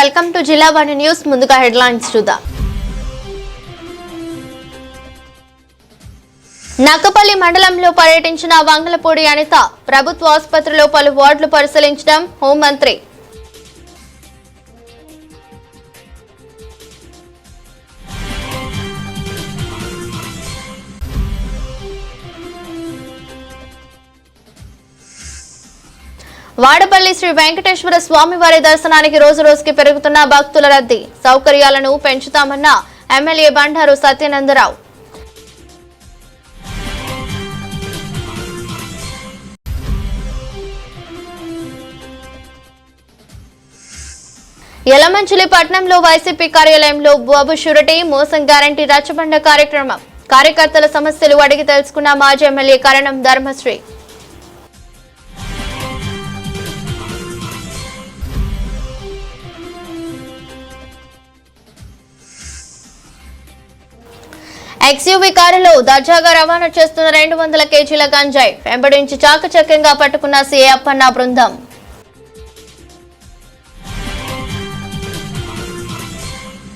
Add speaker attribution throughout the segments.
Speaker 1: Welcome to జిల్లా వాణి news. ముందుగా headlines చూద్దాం. నక్కపల్లి మండలంలో పర్యటించిన వంగలపూడి అనిత ప్రభుత్వ ఆసుపత్రిలో పలు వార్డులు పరిశీలించడం హోంమంత్రి. వాడపల్లి శ్రీ వెంకటేశ్వర స్వామి వారి దర్శనానికి రోజు రోజుకి పెరుగుతున్న భక్తుల రద్దీ. సౌకర్యాలను పెంచుతామన్న ఎమ్మెల్యే బండారు సత్యనందరావు. యలమంచిలి పట్టణంలో వైసీపీ కార్యాలయంలో బాబు షూరిటీ మోసం గ్యారంటీ రచ్చబండ కార్యక్రమం. కార్యకర్తల సమస్యలు అడిగి తెలుసుకున్న మాజీ ఎమ్మెల్యే కరణం ధర్మశ్రీ. ఎక్స్యూవీ కారులో దర్జాగా రవాణా చేస్తున్న 200 కేజీల గంజాయి వెంబడించి చాకచక్యంగా పట్టుకున్న సీఏ అప్పన్న బృందం.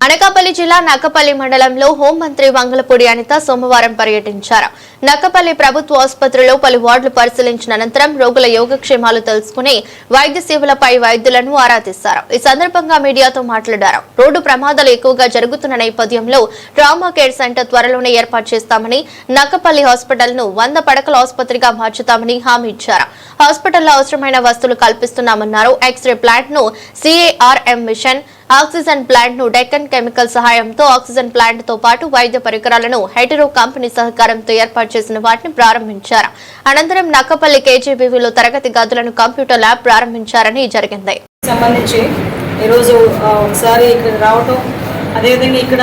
Speaker 1: అనకాపల్లి జిల్లా నక్కపల్లి మండలంలో హోంమంత్రి వంగలపూడి అనిత సోమవారం పర్యటించారు. నక్కపల్లి ప్రభుత్వ ఆసుపత్రిలో పలు వార్డులు పరిశీలించిన అనంతరం రోగుల యోగక్షేమాలు తెలుసుకుని వైద్య సేవలపై వైద్యులను ఆరా తీశారు. ఈ సందర్భంగా మీడియాతో మాట్లాడారు. రోడ్డు ప్రమాదాలు ఎక్కువగా జరుగుతున్న నేపథ్యంలో ట్రామా కేర్ సెంటర్ త్వరలోనే ఏర్పాటు చేస్తామని, నక్కపల్లి హాస్పిటల్ ను 100 పడకల ఆసుపత్రిగా మార్చుతామని హామీ ఇచ్చారు. హాస్పిటల్లో అవసరమైన వస్తువులు కల్పిస్తున్నామన్నారు. ఎక్స్రే ప్లాంట్ ను CARM మిషన్, ఆక్సిజన్ ప్లాంట్ ను డెక్కన్ కెమికల్ సహాయంతో ఆక్సిజన్ ప్లాంట్ తో పాటు వైద్య పరికరాలను హెటరో కంపెనీ సహకారంతో ఏర్పాటు చేసిన వాటిని ప్రారంభించారు. అనంతరం నక్కపల్లి KJBVలో తరగతి గదులను కంప్యూటర్ ల్యాబ్ ప్రారంభించారని జరిగింది.
Speaker 2: సంబంధించి ఈరోజు ఒకసారి ఇక్కడ రావటం, అదేవిధంగా ఇక్కడ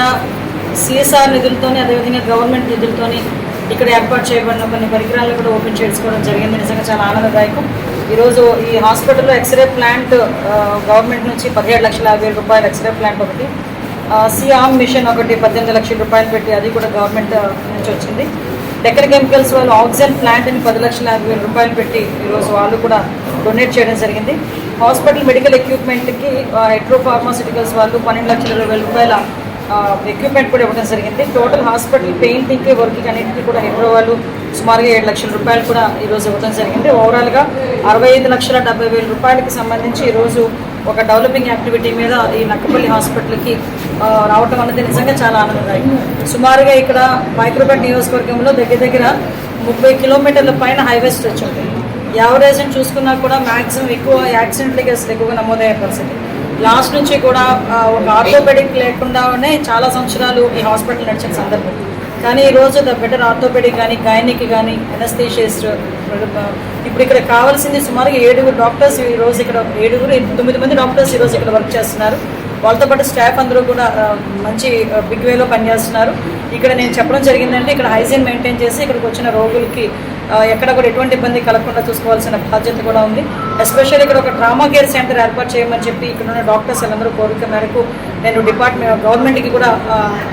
Speaker 2: CSR నిధులతోని, అదేవిధంగా గవర్నమెంట్ నిధులతోని ఇక్కడ ఏర్పాటు చేయబడిన కొన్ని పరికరాలను కూడా ఓపెన్ చేసుకోవడం జరిగింది. నిజంగా చాలా ఆనందదాయకం. ఈరోజు ఈ హాస్పిటల్లో ఎక్స్రే ప్లాంట్ గవర్నమెంట్ నుంచి 17,50,000 రూపాయలు ఎక్స్రే ప్లాంట్ ఒకటి, CARM మిషన్ ఒకటి 18 లక్షల రూపాయలు పెట్టి అది కూడా గవర్నమెంట్ నుంచి వచ్చింది. డెక్కన్ కెమికల్స్ వాళ్ళు ఆక్సిజన్ ప్లాంట్ని 10,50,000 రూపాయలు పెట్టి ఈరోజు వాళ్ళు కూడా డొనేట్ చేయడం జరిగింది. హాస్పిటల్ మెడికల్ ఎక్విప్మెంట్కి హెట్రో ఫార్మాస్యూటికల్స్ వాళ్ళు 12,20,000 రూపాయల ఎక్విప్మెంట్ కూడా ఇవ్వడం జరిగింది. టోటల్ హాస్పిటల్ పెయింటింగ్కి, వర్క్కి అన్నింటికి కూడా హెట్రో వాళ్ళు సుమారుగా 7 లక్షల రూపాయలు కూడా ఈరోజు ఇవ్వడం జరిగింది. ఓవరాల్గా 65,70,000 రూపాయలకి సంబంధించి ఈరోజు ఒక డెవలపింగ్ యాక్టివిటీ మీద ఈ నక్కపల్లి హాస్పిటల్కి రావటం అనేది నిజంగా చాలా ఆనందదాయకం. సుమారుగా ఇక్కడ మైక్రోపేట నియోజకవర్గంలో దగ్గర 30 కిలోమీటర్ల పైన హైవే స్ట్రెచ్ ఉంటుంది. యావరేజ్ చూసుకున్నా కూడా మ్యాక్సిమం ఎక్కువ యాక్సిడెంట్ల కేసులు ఎక్కువగా నమోదయ్యే పరిస్థితి. లాస్ట్ నుంచి కూడా ఒక ఆర్థోపెడిక్ లేకుండానే చాలా సంవత్సరాలు ఈ హాస్పిటల్ నడిచిన సందర్భం. కానీ ఈరోజు ద బెటర్ ఆర్థోపెడిక్ కానీ, గైనిక్ కానీ, ఎనస్థీషియస్ట్, ఇప్పుడు ఇక్కడ కావాల్సింది సుమారుగా 7 డాక్టర్స్ ఈరోజు ఇక్కడ 9 మంది డాక్టర్స్ ఈరోజు ఇక్కడ వర్క్ చేస్తున్నారు. వాళ్ళతో పాటు స్టాఫ్ అందరూ కూడా మంచి బిగ్ వేలో పనిచేస్తున్నారు. ఇక్కడ నేను చెప్పడం జరిగిందంటే ఇక్కడ హైజీన్ మెయింటైన్ చేసి ఇక్కడికి వచ్చిన రోగులకి ఎక్కడ కూడా ఎటువంటి ఇబ్బంది కలగకుండా చూసుకోవాల్సిన బాధ్యత కూడా ఉంది. ఎస్పెషల్లీ ఇక్కడ ఒక ట్రామా కేర్ సెంటర్ ఏర్పాటు చేయమని చెప్పి ఇక్కడ ఉన్న డాక్టర్స్ అందరూ కోరిక మేరకు నేను గవర్నమెంట్కి కూడా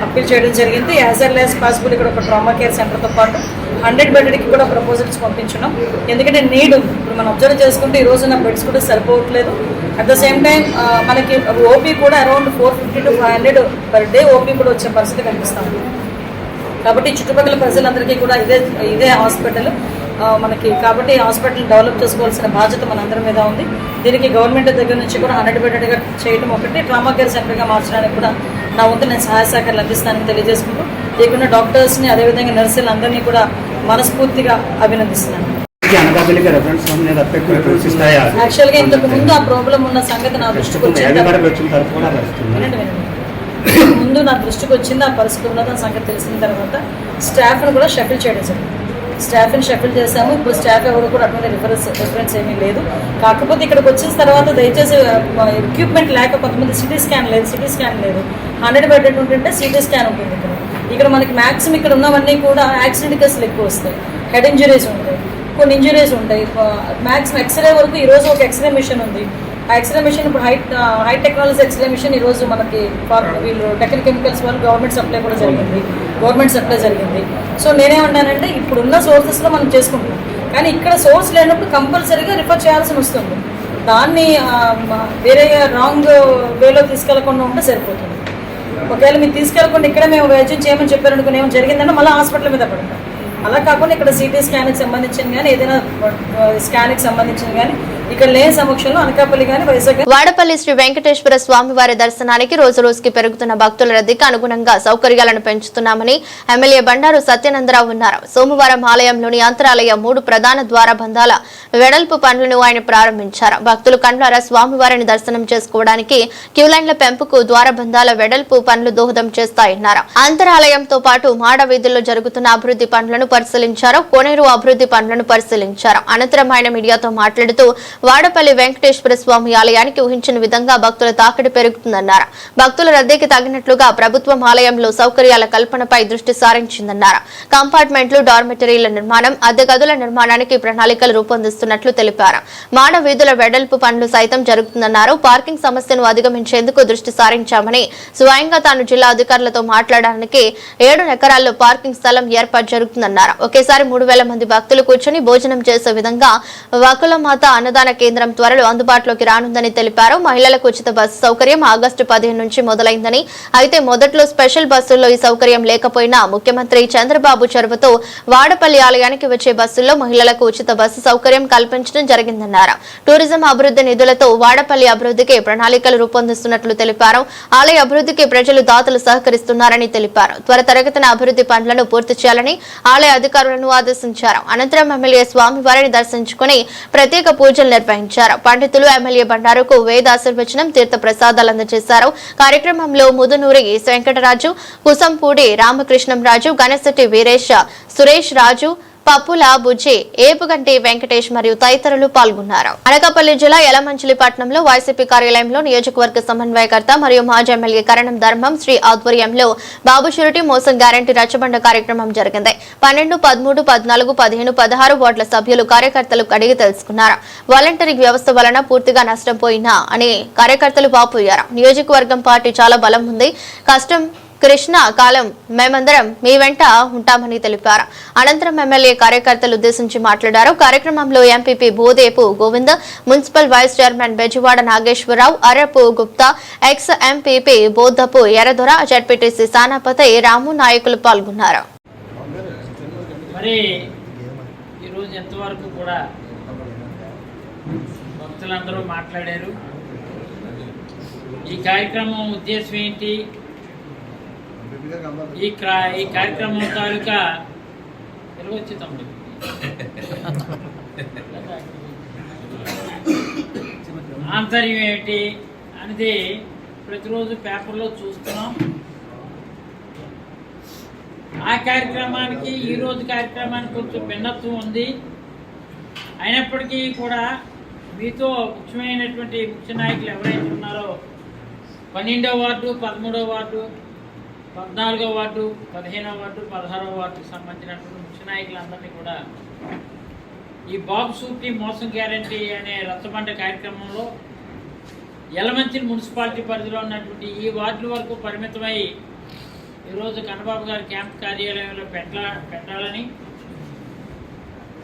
Speaker 2: అప్పీల్ చేయడం జరిగింది. యాజ్ ఎర్లీ యాజ్ పాసిబుల్ ఇక్కడ ఒక ట్రామా కేర్ సెంటర్తో పాటు 100 బెడ్కి కూడా ప్రపోజల్స్ పంపించున్నాం. ఎందుకంటే నీడ్ ఇప్పుడు మనం అబ్జర్వ్ చేసుకుంటే ఈ రోజున బెడ్స్ కూడా సరిపోవట్లేదు. అట్ ద సేమ్ టైం మనకి ఓపీ కూడా around 450 to 500 per day OP కూడా వచ్చే పరిస్థితి కనిపిస్తాం. కాబట్టి చుట్టుపక్కల ప్రజలందరికీ కూడా ఇదే హాస్పిటల్ మనకి, కాబట్టి హాస్పిటల్ డెవలప్ చేసుకోవాల్సిన బాధ్యత మనందరి మీద ఉంది. దీనికి గవర్నమెంట్ దగ్గర నుంచి కూడా 100 బెడ్గా చేయడం ఒకటి, ట్రామా కేర్ సెంటర్గా మార్చడానికి కూడా నా వంతు నేను సహాయ సహకారాలు అందిస్తానని తెలియజేసుకుంటూ లేకున్న డాక్టర్స్ని, అదేవిధంగా నర్సులు అందరినీ కూడా మనస్ఫూర్తిగా అభినందిస్తున్నాను. యాక్చువల్గా ఇంతకు ముందు ఆ ప్రాబ్లం ఉన్న సంగతి నా దృష్టికి వచ్చింది. ముందు నా దృష్టికి వచ్చింది ఆ పరిస్థితి ఉన్నదని సంగతి తెలిసిన తర్వాత స్టాఫ్ను కూడా షఫిల్ చేయడం జరిగింది. స్టాఫ్ని షఫిల్ చేశాము. ఇప్పుడు స్టాఫ్ ఎవరు కూడా అటువంటి రిఫరెన్స్ ఏమీ లేదు. కాకపోతే ఇక్కడికి వచ్చిన తర్వాత దయచేసి ఎక్విప్మెంట్ లేక కొంతమంది సిటీ స్కాన్ లేదు 100 బెడ్ ఉంటుంటే సిటీ స్కాన్ ఉంటుంది. ఇక్కడ మనకి మ్యాక్సిమం ఇక్కడ ఉన్నవన్నీ కూడా యాక్సిడెంట్ కేసులు ఎక్కువ వస్తాయి, హెడ్ ఇంజరీస్ ఉంటాయి, కొన్ని ఇంజరీస్ ఉంటాయి. మ్యాక్సిమం ఎక్స్రే వరకు ఈరోజు ఒక ఎక్స్రే మిషన్ ఉంది. ఆ ఎక్స్రే మిషన్ ఇప్పుడు హై టెక్నాలజీ ఎక్స్రే మిషన్ ఈరోజు మనకి వీళ్ళు డెక్కన్ కెమికల్స్ వాళ్ళు గవర్నమెంట్ సప్లై జరిగింది. సో నేనేమన్నానంటే ఇప్పుడున్న సోర్సెస్లో మనం చేసుకుంటున్నాం, కానీ ఇక్కడ సోర్స్ లేనప్పుడు కంపల్సరీగా రిఫర్ చేయాల్సి వస్తుంది. దాన్ని వేరే రాంగ్ వేలో తీసుకెళ్లకుండా ఉంటే సరిపోతుంది. ఒకవేళ మీరు తీసుకెళ్లకుండా ఇక్కడే మేము వైద్యం చేయమని చెప్పారనుకుని ఏమో జరిగిందంటే మళ్ళీ హాస్పిటల్ మీద పడతాం. అలా కాకుండా ఇక్కడ సిటీ స్కాన్కి సంబంధించిన కానీ ఏదైనా స్కాన్కి సంబంధించిన కానీ ఇక్కడ లేని సమక్షంలో అనకాపల్లి కానీ వైజాగ్.
Speaker 1: వాడపల్లి శ్రీ వెంకటేశ్వర స్వామివారి దర్శనానికి రోజు రోజుకి పెరుగుతున్న భక్తుల రద్దీకి అనుగుణంగా సౌకర్యాలను పెంచుతున్నామని ఎమ్మెల్యే బండారు సత్యానందరావు అన్నారు. సోమవారం ఆలయంలోని అంతరాలయ 3 ప్రధాన ద్వారబంధాల వెడల్పు పనులను ఆయన ప్రారంభించారు. భక్తులు కండ్లారా స్వామివారిని దర్శనం చేసుకోవడానికి క్యూలైన్ల పెంపుకు ద్వారబంధాల వెడల్పు పనులు దోహదం చేస్తాయన్నారు. అంతరాలయంతో పాటు మాడ వీధుల్లో జరుగుతున్న అభివృద్ధి పనులను పరిశీలించారు. కోనేరు అభివృద్ధి పనులను పరిశీలించారు. అనంతరం ఆయన మీడియాతో మాట్లాడుతూ వాడపల్లి వెంకటేశ్వర స్వామి ఆలయానికి ఊహించిన విధంగా భక్తుల తాకిడి పెరుగుతుందన్నారు. భక్తుల రద్దీకి తగినట్లుగా ప్రభుత్వం ఆలయంలో సౌకర్యాల కల్పనపై దృష్టి సారించిందన్నారు. కంపార్ట్మెంట్లు, డార్మెటరీల నిర్మాణం, అద్దె గదుల నిర్మాణానికి ప్రణాళికలు రూపొందిస్తున్నట్లు తెలిపారు. మాడ వీధుల వెడల్పు పనులు సైతం జరుగుతుందన్నారు. పార్కింగ్ సమస్యను అధిగమించేందుకు దృష్టి సారించామని, స్వయంగా తాను జిల్లా అధికారులతో మాట్లాడడానికి 7 ఎకరాల్లో పార్కింగ్ స్థలం ఏర్పాటు జరుగుతుందన్నారు. ఒకేసారి 3000 మంది భక్తులు కూర్చొని భోజనం చేసే విధంగా వకులమాత అన్నదాన కేంద్రం త్వరలో అందుబాటులోకి రానుందని తెలిపారు. మహిళలకు ఉచిత బస్సు సౌకర్యం ఆగస్టు 15 నుంచి మొదలైందని, అయితే మొదట్లో స్పెషల్ బస్సుల్లో ఈ సౌకర్యం లేకపోయినా ముఖ్యమంత్రి చంద్రబాబు చొరవతో వాడపల్లి ఆలయానికి వచ్చే బస్సుల్లో మహిళలకు ఉచిత బస్సు సౌకర్యం కల్పించడం జరిగిందన్నారు. టూరిజం అభివృద్ధి నిధులతో వాడపల్లి అభివృద్ధికి ప్రణాళికలు రూపొందిస్తున్నట్లు తెలిపారు. ఆలయ అభివృద్ధికి ప్రజలు దాతలు సహకరిస్తున్నారని తెలిపారు. త్వరితగతిన అభివృద్ధి పనులను పూర్తి చేయాలని ఆలయ అధికారులను ఆదేశించారు. అనంతరం ఎమ్మెల్యే స్వామివారిని దర్శించుకుని ప్రత్యేక పూజలు నిర్వహించారు. పండితులు ఎమ్మెల్యే బండారుకు వేద ఆశీర్వచనం, తీర్థ ప్రసాదాలు అందజేశారు. కార్యక్రమంలో ముదునూరి వెంకటరాజు, కుసంపూడి రామకృష్ణంరాజు, గణశెట్టి వీరేష్, సురేష్ రాజు, పప్పుల బుజ్జి, ఏపుగంటి వెంకటేష్ మరియు తదితరులు పాల్గొన్నారు. అనకాపల్లి జిల్లా యలమంచిలిపట్నంలో వైసీపీ కార్యాలయంలో నియోజకవర్గ సమన్వయకర్త మరియు మాజీ ఎమ్మెల్యే కరణం ధర్మం శ్రీ ఆధ్వర్యంలో బాబు షూరిటీ మోసం గ్యారంటీ రచ్చబండ కార్యక్రమం జరిగింది. 12, 13, 14, 15, 16 వార్డుల సభ్యులు కార్యకర్తలు అడిగి తెలుసుకున్నారు. వాలంటరీ వ్యవస్థ వలన పూర్తిగా నష్టపోయినా అని కార్యకర్తలు వాపోయారు. నియోజకవర్గం పార్టీ చాలా బలం ఉంది, కష్టం కృష్ణ కాలం మేమందరం మీ వెంట ఉంటామని తెలిపారు. అనంతరం ఎమ్మెల్యే కార్యకర్తలు ఉద్దేశించి మాట్లాడారు. కార్యక్రమంలో MPP Bodepu Govind, municipal vice chairman Bezawada Nageswararao, Arapu Gupta, ex MPP Boddapu Erradora, ZPTC Sanapathi Ramu నాయకులు పాల్గొన్నారు.
Speaker 3: మరి ఈరోజు ఎంతవరకు కూడా భక్తులందరూ మాట్లాడారు. ఈ కార్యక్రమం ఉద్దేశం ఏంటి? ఈ కార్యక్రమం తాలూకా వచ్చి తమ్ముడు ఆంతర్యం ఏమిటి అనేది ప్రతిరోజు పేపర్లో చూస్తున్నాం. ఆ కార్యక్రమానికి ఈరోజు కార్యక్రమానికి కొంచెం భిన్నత్వం ఉంది. అయినప్పటికీ కూడా మీతో ముఖ్యమైనటువంటి ముఖ్య నాయకులు ఎవరైతే ఉన్నారో 12వ వార్డు, 13వ వార్డు, 14వ వార్డు, 15వ వార్డు, 16వ వార్డుకు సంబంధించినటువంటి ముఖ్య నాయకులందరినీ కూడా ఈ బాబు షూరిటీ మోసం గ్యారంటీ అనే రచ్చబండ కార్యక్రమంలో యలమంచిలి మున్సిపాలిటీ పరిధిలో ఉన్నటువంటి ఈ వార్డుల వరకు పరిమితమై ఈరోజు కన్నబాబు గారి క్యాంప్ కార్యాలయంలో పెట్టాలని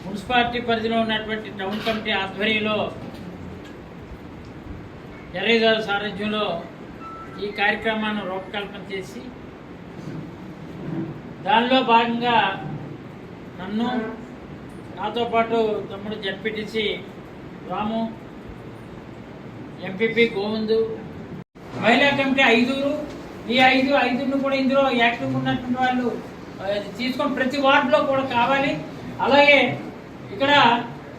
Speaker 3: మున్సిపాలిటీ పరిధిలో ఉన్నటువంటి టౌన్ కమిటీ ఆధ్వర్యంలో ఎర్రయ్య గారి సారథ్యంలో ఈ కార్యక్రమాన్ని రూపకల్పన చేసి దానిలో భాగంగా నన్ను, నాతో పాటు తమ్ముడు జడ్పీటీసీ రాము, ఎంపీపీ గోవిందు, మహిళా కమిటీ 5, ఈ 5 కూడా ఇందులో యాక్టివ్గా ఉన్నటువంటి వాళ్ళు తీసుకొని ప్రతి వార్డులో కూడా కావాలి. అలాగే ఇక్కడ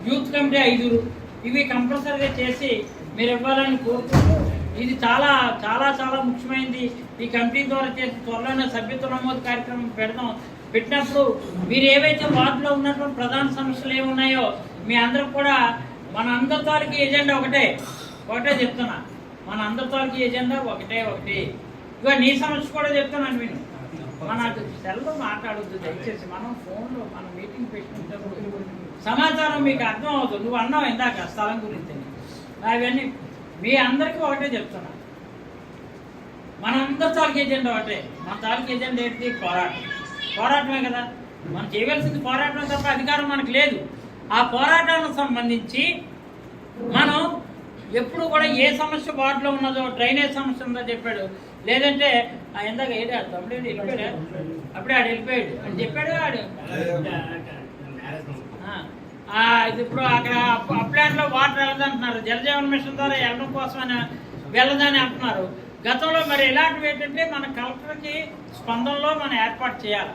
Speaker 3: యూత్ కమిటీ 5, ఇవి కంపల్సరీగా చేసి మీరు ఇవ్వాలని కోరుకుంటూ, ఇది చాలా చాలా చాలా ముఖ్యమైనది. ఈ కమిటీ ద్వారా చేసి త్వరలోనే సభ్యత్వ నమోదు కార్యక్రమం పెట్టినప్పుడు మీరు ఏవైతే వార్డులో ఉన్నటువంటి ప్రధాన సమస్యలు ఏమున్నాయో మీ అందరూ కూడా మన అందరి తాలూకు ఎజెండా ఒకటే చెప్తున్నా. మన అందరి తాలూకు ఎజెండా ఒకటే. ఇక నీ సమస్య కూడా చెప్తున్నాను. నేను మన సెల్లో మాట్లాడొద్దు దయచేసి. మనం ఫోన్లో మన మీటింగ్ పెట్టుకుంటప్పుడు సమాచారం మీకు అర్థం అవుతుంది. నువ్వు అన్నావు ఇందాక స్థలం గురించి, అవన్నీ మీ అందరికీ ఒకటే చెప్తున్నా. మన అందరి తాలూకు ఎజెండా ఒకటే. మన తాలూకు ఎజెండా ఏంటి? పోరాటమే కదా. మనం చేయవలసింది పోరాటం తప్ప అధికారం మనకు లేదు. ఆ పోరాటానికి సంబంధించి మనం ఎప్పుడు కూడా ఏ సమస్య వార్డులో ఉన్నదో డ్రైనేజ్ సమస్య ఉందో చెప్పాడు. లేదంటే ఇందాక ఏడా తమ్ముడు వెళ్ళిపోయాడు, అప్పుడే ఆడు వెళ్ళిపోయాడు అని చెప్పాడు. ఆడు ఇది ఇప్పుడు అక్కడ అప్లాంట్లో వాటర్ వెళ్ళదంటున్నారు, జలజీవన మిషన్ ద్వారా వెళ్ళడం కోసమని వెళ్ళదని అంటున్నారు. గతంలో మరి ఇలాంటివి ఏంటంటే మన కలెక్టర్కి స్పందనలో మనం ఏర్పాటు చేయాలి.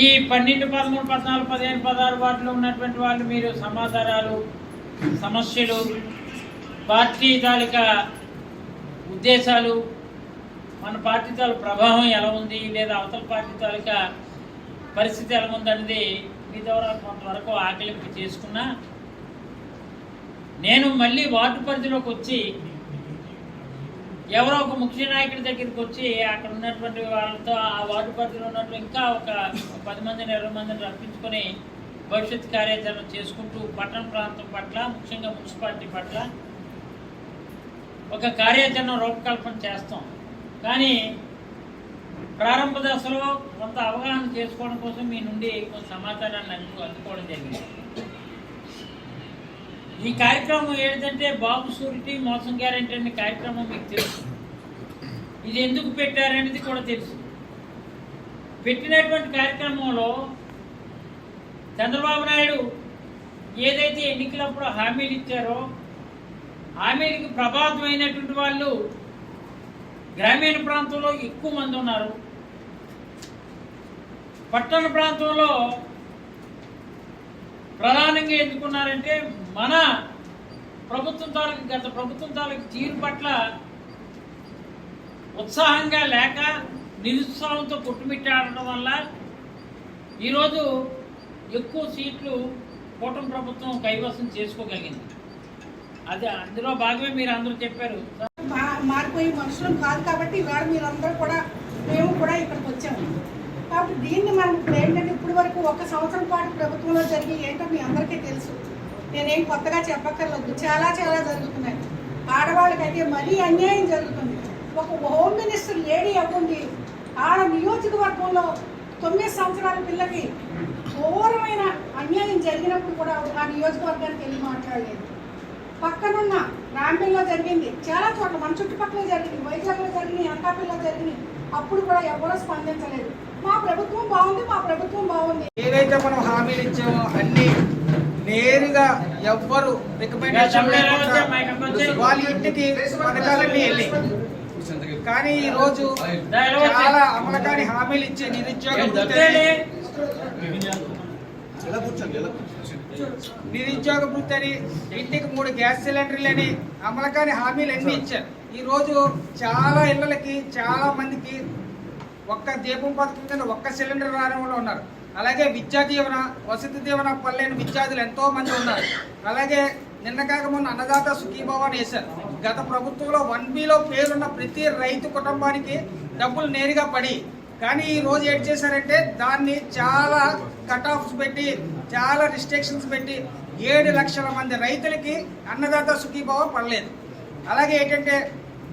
Speaker 3: ఈ 12, 13, 14, 15, 16 వార్డులో ఉన్నటువంటి వాళ్ళు మీరు సమాచారాలు, సమస్యలు, పార్టీ తాలూకా ఉద్దేశాలు, మన పార్టీ తాలూకా ప్రభావం ఎలా ఉంది, లేదా అవతల పార్టీ తాలూకా పరిస్థితి ఎలా ఉందనేది మీ ద్వారా కొంతవరకు ఆకలింపు చేసుకున్నా, నేను మళ్ళీ వార్డు పరిధిలోకి వచ్చి ఎవరో ఒక ముఖ్య నాయకుడి దగ్గరికి వచ్చి అక్కడ ఉన్నటువంటి వాళ్ళతో ఆ వార్డు పరిధిలో ఉన్నట్టు ఇంకా ఒక 10 మందిని 20 మందిని రప్పించుకొని భవిష్యత్ కార్యాచరణ చేసుకుంటూ పట్టణ ప్రాంతం పట్ల, ముఖ్యంగా మున్సిపాలిటీ పట్ల ఒక కార్యాచరణ రూపకల్పన చేస్తాం. కానీ ప్రారంభ దశలో కొంత అవగాహన చేసుకోవడం కోసం మీ నుండి కొంత సమాచారాన్ని అందుకోవడం జరిగింది. ఈ కార్యక్రమం ఏంటంటే బాబు షూరిటీ మోసం గ్యారెంటీ అనే కార్యక్రమం మీకు తెలుసు. ఇది ఎందుకు పెట్టారనేది కూడా తెలుసు. పెట్టినటువంటి కార్యక్రమంలో చంద్రబాబు నాయుడు ఏదైతే ఎన్నికలప్పుడు హామీలు ఇచ్చారో హామీలకి ప్రభావితమైనటువంటి వాళ్ళు గ్రామీణ ప్రాంతంలో ఎక్కువ మంది ఉన్నారు. పట్టణ ప్రాంతంలో ప్రధానంగా ఎందుకున్నారంటే మన ప్రభుత్వం తాలూకు గత ప్రభుత్వం తాలూకు తీరు పట్ల ఉత్సాహంగా లేక నిరుత్సాహంతో కొట్టుమిట్టాడడం వల్ల ఈరోజు ఎక్కువ సీట్లు కూటమి ప్రభుత్వం కైవసం చేసుకోగలిగింది. అది అందులో భాగమే మీరు అందరూ చెప్పారు.
Speaker 4: మారిపోయి మనుషులం కాదు కాబట్టి ఇవాళ మీరందరూ కూడా మేము కూడా ఇక్కడికి వచ్చాము. కాబట్టి దీన్ని మనం ఏంటంటే ఇప్పటి వరకు 1 సంవత్సరం పాటు ప్రభుత్వంలో జరిగి ఏంటో మీ అందరికీ తెలుసు. నేనేం కొత్తగా చెప్పక్కర్లేదు. చాలా చాలా జరుగుతున్నాయి. ఆడవాళ్ళకైతే మరీ అన్యాయం జరుగుతుంది. ఒక హోమ్ మినిస్టర్ లేడీ అవ్వండి, ఆడ నియోజకవర్గంలో 9 సంవత్సరాల పిల్లకి ఘోరమైన అన్యాయం జరిగినప్పుడు కూడా ఆ నియోజకవర్గానికి వెళ్ళి మాట్లాడలేదు. పక్కనున్న రాంబెల్లో జరిగింది, చాలా చోట్ల మన చుట్టుపక్కల జరిగింది, వైజాగ్లో జరిగినాయి, అనకాపల్లిలో జరిగినాయి. అప్పుడు కూడా ఎవరూ స్పందించలేదు. మా ప్రభుత్వం బాగుంది, మా ప్రభుత్వం బాగుంది.
Speaker 5: ఏదైతే మనం హామీలు ఇచ్చామో అన్ని నేరుగా ఎవ్వరు రికమెండేషన్ వాళ్ళ ఇంటికి పథకాలన్నీ వెళ్ళి, కానీ ఈ రోజు చాలా అమలు కాని హామీలు ఇచ్చే నిరుద్యోగ వృత్తి అని, ఇంటికి 3 గ్యాస్ సిలిండర్లని అమలు కాని హామీలు అన్ని ఇచ్చారు. ఈ రోజు చాలా ఇళ్లకి చాలా మందికి ఒక్క దీపం పథకం కింద 1 సిలిండర్ రాని వాళ్ళు ఉన్నారు. అలాగే విద్యా దీవెన, వసతి దీవెన పల్లెని విద్యార్థులు ఎంతో మంది ఉన్నారు. అలాగే నిన్న కాక మొన్న అన్నదాత సుఖీభవ అని వేశారు. గత ప్రభుత్వంలో 1Bలో పేరున్న ప్రతి రైతు కుటుంబానికి డబ్బులు నేరుగా పడి, కానీ ఈ రోజు ఏం చేశారంటే దాన్ని చాలా కట్ ఆఫ్స్ పెట్టి, చాలా రిస్ట్రిక్షన్స్ పెట్టి 7 లక్షల మంది రైతులకి అన్నదాత సుఖీభవ పడలేదు. అలాగే ఏంటంటే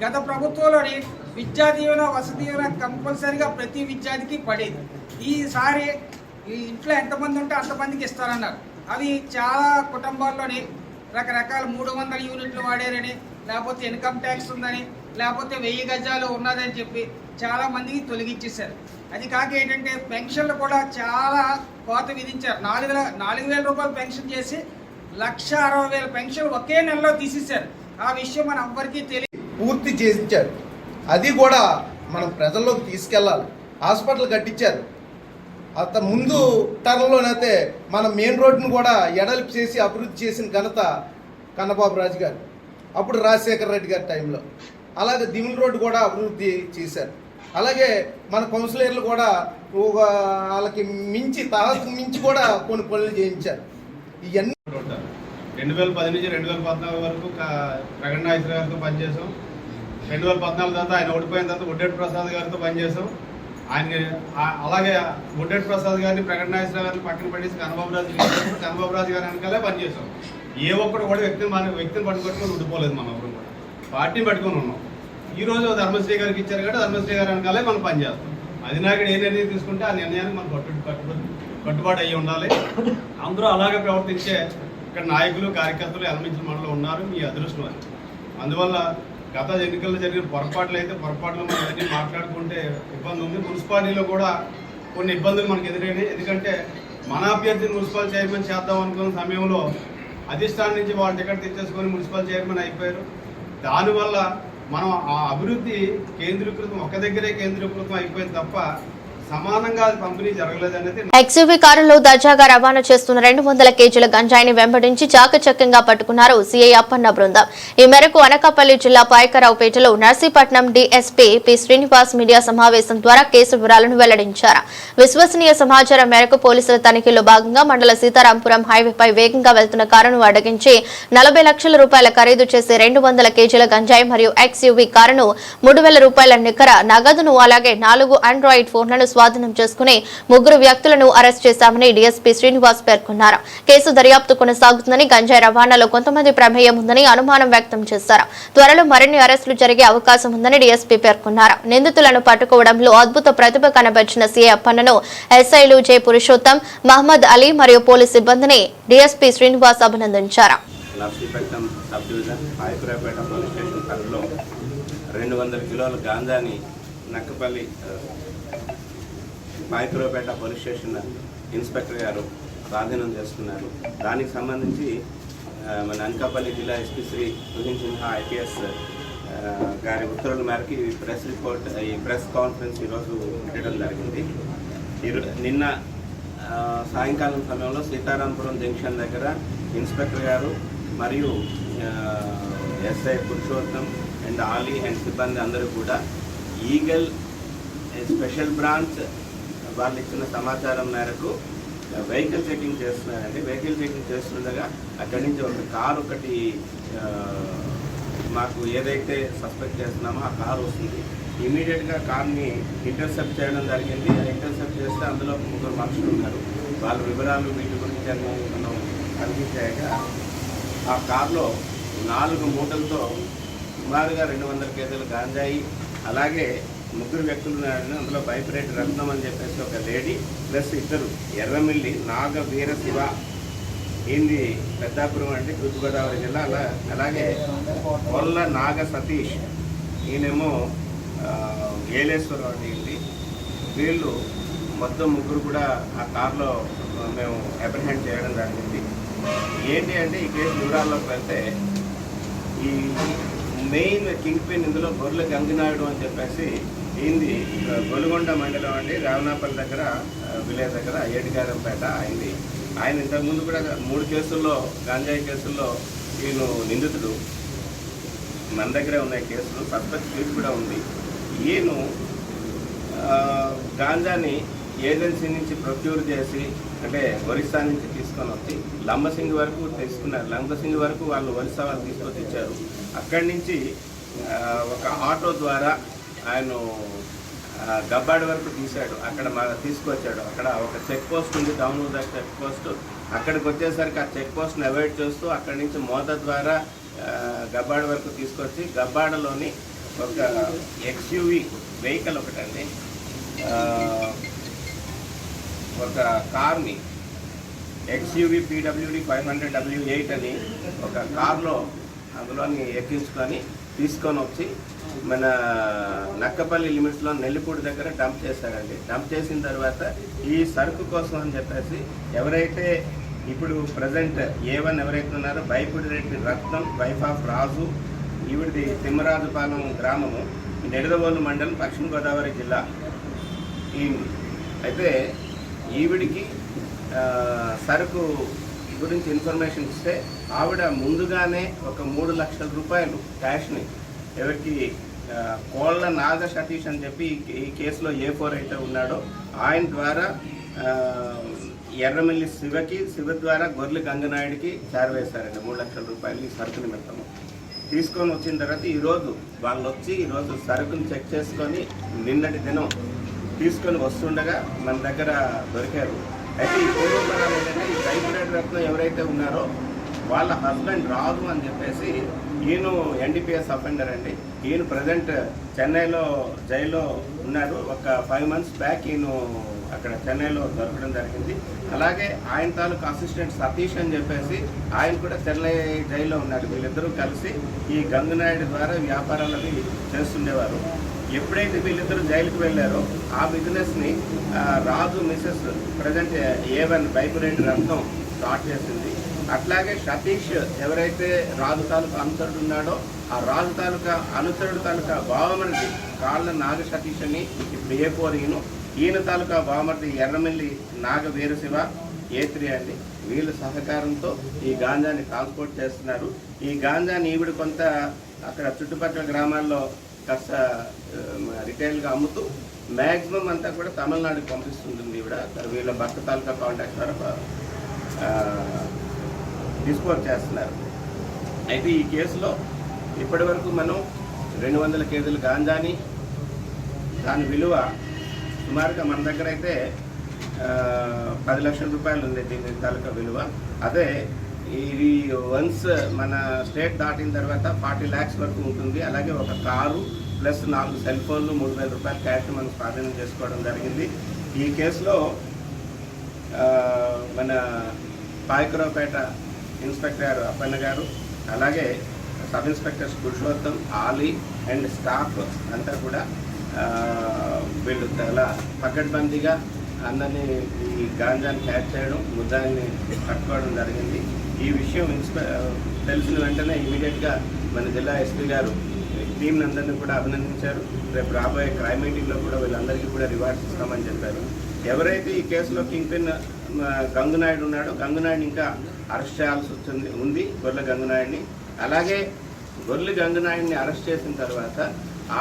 Speaker 5: గత ప్రభుత్వంలోని విద్యా దీవెన, వసతి దీవెన కంపల్సరీగా ప్రతి విద్యార్థికి పడేది. ఈసారి ఈ ఇంట్లో ఎంతమంది ఉంటే అంతమందికి ఇస్తారన్నారు. అవి చాలా కుటుంబాల్లోని రకరకాల 300 యూనిట్లు వాడారని, లేకపోతే ఇన్కమ్ ట్యాక్స్ ఉందని, లేకపోతే 1000 గజాలు ఉన్నదని చెప్పి చాలా మందికి తొలగించేశారు. అది కాక ఏంటంటే పెన్షన్లు కూడా చాలా కోత విధించారు. 4,000 రూపాయలు పెన్షన్ చేసి 1,60,000 పెన్షన్ ఒకే నెలలో తీసేశారు. ఆ విషయం మన ఎవ్వరికీ తెలియదు.
Speaker 6: పూర్తి చేయించారు. అది కూడా మనం ప్రజల్లోకి తీసుకెళ్ళాలి. హాస్పిటల్ కట్టించారు. అంత ముందు టర్మ్లోనైతే మన మెయిన్ రోడ్డును కూడా ఎడల్పు చేసి అభివృద్ధి చేసిన ఘనత కన్నబాబు రాజు గారు, అప్పుడు రాజశేఖర రెడ్డి గారి టైంలో. అలాగే దిమిల్ రోడ్డు కూడా అభివృద్ధి చేశారు. అలాగే మన కౌన్సిలర్లు కూడా వాళ్ళకి మించి తహతకు మించి కూడా కొన్ని పనులు చేయించారు. ఇవన్నీ
Speaker 7: 2010 నుంచి 2014 వరకు ప్రగణ్ నాగేశ్వర గారితో పనిచేసాం. 2014 తర్వాత ఆయన ఓడిపోయిన తర్వాత ఉడ్డెట్ ప్రసాద్ గారితో పనిచేసాం. ఆయన అలాగే ఉడ్డెట్ ప్రసాద్ గారిని, ప్రగణ్ నాగేశ్వర గారిని పక్కన పడేసి కన్నబాబు రాజు గారి వెనకాలే పనిచేసాం. ఏ ఒక్కడు కూడా వ్యక్తిని పట్టుకొట్టుకొని ఉండిపోలేదు. మనం ఎవరు కూడా పార్టీని పట్టుకొని ఉన్నాం. ఈ రోజు ధర్మశ్రీ గారికి ఇచ్చారు కాబట్టి ధర్మశ్రీ గారి వెనకాలే మనం పనిచేస్తాం. అధినాయకుడు ఏ నిర్ణయం తీసుకుంటే ఆ నిర్ణయానికి మనం కట్టుబాటు అయ్యి ఉండాలి. అందరూ అలాగే ప్రవర్తించే ఇక్కడ నాయకులు కార్యకర్తలు ఎలమించిన మనలో ఉన్నారు, మీ అదృష్టం అని. అందువల్ల గత ఎన్నికల్లో జరిగిన పొరపాట్లు అయితే పొరపాట్లు మనం అన్నీ మాట్లాడుకుంటే ఇబ్బంది ఉంది. మున్సిపాలిటీలో కూడా కొన్ని ఇబ్బందులు మనకు ఎదురైనాయి. ఎందుకంటే మన అభ్యర్థిని మున్సిపల్ చైర్మన్ చేద్దాం అనుకున్న సమయంలో అధిష్టానం నుంచి వాళ్ళ టికెట్ తెచ్చేసుకొని మున్సిపల్ చైర్మన్ అయిపోయారు. దానివల్ల మనం ఆ అభివృద్ధి కేంద్రీకృతం ఒక దగ్గరే కేంద్రీకృతం అయిపోయింది తప్ప సమానంగా పంపిణీ జరగలేదనేది.
Speaker 1: ఎక్స్యూవీ కారులో దర్జాగా రవాణా చేస్తున్న 200 కేజీల గంజాయిని వెంబడించి చాకచక్యంగా పట్టుకున్నారు సీఐ అప్పన్న బృందం. ఈ మేరకు అనకాపల్లి జిల్లా పాయకరావుపేటలో Narsipatnam DSP P Srinivas media సమావేశం ద్వారా కేసు వివరాలను వెల్లడించారు. విశ్వసనీయ సమాచారం మేరకు పోలీసుల తనిఖీలో భాగంగా మండల సీతారాంపురం హైవేపై వేగంగా వెళ్తున్న కారును అడ్డగించి 40 లక్షల రూపాయల ఖరీదు చేసే 200 కేజీల గంజాయి మరియు ఎక్స్యూవీ కారును 3,000 రూపాయల నికర నగదును అలాగే 4 ఆండ్రాయిడ్ ఫోన్లను స్వాధీనం చేసుకుని 3 వ్యక్తులను అరెస్ట్ చేశామని డీఎస్పీ శ్రీనివాస్ పేర్కొన్నారు. కేసు దర్యాప్తు కొనసాగుతుందని, గంజాయి రవాణాలో కొంతమంది ప్రమేయం ఉందని అనుమానం వ్యక్తం చేశారు. త్వరలో మరిన్ని అరెస్టులు జరిగే అవకాశం ఉందని డీఎస్పీ పేర్కొన్నారు. నిందితులను పట్టుకోవడంలో అద్భుత ప్రతిభ కనబర్చిన సీఐ అప్పన్నను ఎస్ఐలు జె పురుషోత్తం, మహమ్మద్ అలీ మరియు పోలీస్ సిబ్బందిని డీఎస్పీ శ్రీనివాస్ అభినందించారు.
Speaker 8: 200 కిలోల గాంజాని Nakkapalli Payakaraopeta police station inspector గారు స్వాధీనం చేసుకున్నారు. దానికి సంబంధించి మన అనకాపల్లి జిల్లా ఎస్పీ శ్రీ తుహిన్ సిన్హా ఐపీఎస్ గారి ఉత్తర్వుల మేరకు ఈ ప్రెస్ కాన్ఫరెన్స్ ఈరోజు పెట్టడం జరిగింది. నిన్న సాయంకాలం సమయంలో సీతారాంపురం జంక్షన్ దగ్గర ఇన్స్పెక్టర్ గారు మరియు SI Purushottam and Ali and సిబ్బంది అందరూ కూడా ఈగల్ స్పెషల్ బ్రాంచ్ వాళ్ళు ఇచ్చిన సమాచారం మేరకు వెహికల్ చెకింగ్ చేస్తున్నారండి. వెహికల్ చెకింగ్ చేస్తుండగా అక్కడి నుంచి ఒక కారు ఒకటి మాకు ఏదైతే సస్పెక్ట్ చేస్తున్నామో ఆ కారు వస్తుంది. ఇమీడియట్గా కార్ని ఇంటర్సెప్ట్ చేయడం జరిగింది. ఇంటర్సెప్ట్ చేస్తే అందులో 3 మనుషులు ఉన్నారు. వాళ్ళ వివరాలు వీటి గురించి అన్నీ మనం కనిపించాక ఆ కారులో 4 మూటలతో సుమారుగా 200 కేజీల గాంజాయి, అలాగే 3 వ్యక్తులు ఉన్నారని, అందులో బైపరేట్ రత్నం అని చెప్పేసి ఒక లేడీ ప్లస్ 2 ఎర్రమిల్లి నాగ వీర శివ, ఈయనది పెద్దాపురం అంటే తూర్పుగోదావరి జిల్లా, అలాగే కొల్ల నాగ సతీష్, ఈయనేమో ఏలేశ్వరం అంటే ఏంటి. వీళ్ళు మొత్తం 3 కూడా ఆ కార్లో మేము అప్రిహెండ్ చేయడం జరిగింది. ఏంటి అంటే ఈ కేసు వివరాల్లోకి వెళ్తే ఈ మెయిన్ కింగ్ పిన్ ఇందులో గొర్రెల గంగినాయుడు అని చెప్పేసి ఈయనది గొలుగొండ మండలం అండి, రావణాపల్లి దగ్గర విలేజ్ దగ్గర ఏటిగారంపేట అయింది. ఆయన ఇంతకుముందు కూడా 3 కేసుల్లో గాంజాయి కేసుల్లో ఈయన నిందితుడు. మన దగ్గరే ఉన్నాయి కేసులు, సస్పెక్ట్ కేసు కూడా ఉంది. ఈయన గాంజాని ఏజెన్సీ నుంచి ప్రొక్యూర్ చేసి అంటే ఒరిస్సా నుంచి తీసుకొని వచ్చి లంబసింగి వరకు తీసుకున్నారు. లంబసింగి వరకు వాళ్ళు ఒరిస్సా వాళ్ళు తీసుకొచ్చి ఇచ్చారు. అక్కడి నుంచి ఒక ఆటో ద్వారా ఆయన గబ్బాడి వరకు తీశాడు. అక్కడ తీసుకొచ్చాడు. అక్కడ ఒక చెక్ పోస్ట్ ఉంది, డౌన్లోడ్ చెక్ పోస్ట్. అక్కడికి వచ్చేసరికి ఆ చెక్ పోస్ట్ని అవాయిడ్ చేస్తూ అక్కడి నుంచి మోత ద్వారా గబ్బాడి వరకు తీసుకొచ్చి గబ్బాడలోని ఒక ఎక్స్యూవీ వెహికల్ ఒకటండి, ఒక కార్ని ఎక్స్యూవీ PWD 500W8 అని ఒక కార్లో అందులోని ఎక్కించుకొని తీసుకొని వచ్చి మన నక్కపల్లి లిమిట్స్లో నెల్లిపూడి దగ్గర డంప్ చేశారండి. డంప్ చేసిన తర్వాత ఈ సరుకు కోసం అని చెప్పేసి ఎవరైతే ఇప్పుడు ప్రజెంట్ A1 ఎవరైతే ఉన్నారో బైపుడి రెడ్డి రత్నం, వైఫ్ ఆఫ్ రాజు, ఈవిడిది తిమ్మరాజుపాలెం గ్రామము, నిడదవోలు మండలం, పశ్చిమ గోదావరి జిల్లా. అయితే ఈవిడికి సరుకు గురించి ఇన్ఫర్మేషన్ ఇస్తే ఆవిడ ముందుగానే ఒక 3 లక్షల రూపాయలు క్యాష్ని ఎవరికి కోళ్ళ నాగ సతీష్ అని చెప్పి ఈ కేసులో A4 అయితే ఉన్నాడో ఆయన ద్వారా ఎర్రమిల్లి శివ ద్వారా గొర్రెల గంగనాయుడికి చేరవేశారండి 3 లక్షల రూపాయలు ఈ సరుకు నిమిత్తము. తీసుకొని వచ్చిన తర్వాత ఈరోజు వాళ్ళు వచ్చి ఈరోజు సరుకుని చెక్ చేసుకొని నిన్నటి దినం తీసుకొని వస్తుండగా మన దగ్గర దొరికారు. అయితే ఈ పూర్వపరాలు ఏంటంటే ఈ బైపురేట్ రత్నం ఎవరైతే ఉన్నారో వాళ్ళ హస్బెండ్ రాజు అని చెప్పేసి ఈయన NDPS అఫెండర్ అండి. ఈయన ప్రజెంట్ చెన్నైలో జైల్లో ఉన్నారు. ఒక 5 months బ్యాక్ ఈయన అక్కడ చెన్నైలో దొరకడం జరిగింది. అలాగే ఆయన తాలూకు అసిస్టెంట్ సతీష్ అని చెప్పేసి ఆయన కూడా చెన్నై జైల్లో ఉన్నారు. వీళ్ళిద్దరూ కలిసి ఈ గంగునాయుడు ద్వారా వ్యాపారాలని చేస్తుండేవారు. ఎప్పుడైతే వీళ్ళిద్దరూ జైలుకు వెళ్ళారో ఆ బిజినెస్ని రాజు మిసెస్ ప్రజెంట్ A1 బైపురేట్ రత్నం స్టార్ట్ చేసింది. అట్లాగే సతీష్ ఎవరైతే రాజు తాలూకా అనుచరుడు ఉన్నాడో ఆ రాజు తాలూకా అనుచరుడు తాలూకా బావమరిది కాళ్ళ నాగ సతీష్ అని ఇప్పుడు A4 ఈయన తాలూకా బావమరిది ఎర్రమిల్లి నాగ వీరశివ A3 అండి. వీళ్ళ సహకారంతో ఈ గాంజాని ట్రాన్స్పోర్ట్ చేస్తున్నారు. ఈ గాంజాని ఈవిడ కొంత అక్కడ చుట్టుపక్కల గ్రామాల్లో కాస్త రిటైల్గా అమ్ముతూ మ్యాక్సిమం అంతా కూడా తమిళనాడుకి పంపిస్తుంటుంది ఈవిడ. వీళ్ళ భర్త తాలూకా కాంటాక్ట్ ద్వారా డిస్పోజ్ చేస్తున్నారు. అయితే ఈ కేసులో ఇప్పటి వరకు మనం 200 కేజీల గాంజాని దాని విలువ సుమారుగా మన దగ్గర అయితే 10 లక్షల రూపాయలు ఉంది దీని తాలూకా విలువ. అదే ఇది వన్స్ మన స్టేట్ దాటిన తర్వాత 40 lakhs వరకు ఉంటుంది. అలాగే ఒక కారు ప్లస్ 4 సెల్ ఫోన్లు 3,000 రూపాయల క్యాష్ మనం స్వాధీనం చేసుకోవడం జరిగింది. ఈ కేసులో మన పాయకరావుపేట ఇన్స్పెక్టర్ అప్పన్న గారు, అలాగే sub inspectors Purushottam, Ali and staff అంతా కూడా వీళ్ళు చాలా పకడ్బందీగా అందరినీ ఈ గాంజాని క్యాచ్ చేయడం, ముద్దాయిని పట్టుకోవడం జరిగింది. ఈ విషయం తెలిసిన వెంటనే ఇమీడియట్గా మన జిల్లా ఎస్పీ గారు టీంని అందరినీ కూడా అభినందించారు. రేపు రాబోయే క్రైమ్ మీటింగ్లో కూడా వీళ్ళందరికీ కూడా రివార్డ్స్ ఇస్తామని చెప్పారు. ఎవరైతే ఈ కేసులో కింగ్ పిన్ గంగునాయుడు ఉన్నాడో గంగునాయుడిని ఇంకా అరెస్ట్ చేయాల్సి ఉంది గొర్రెల గంగునాయుడిని. అలాగే గొర్రెల గంగునాయుడిని అరెస్ట్ చేసిన తర్వాత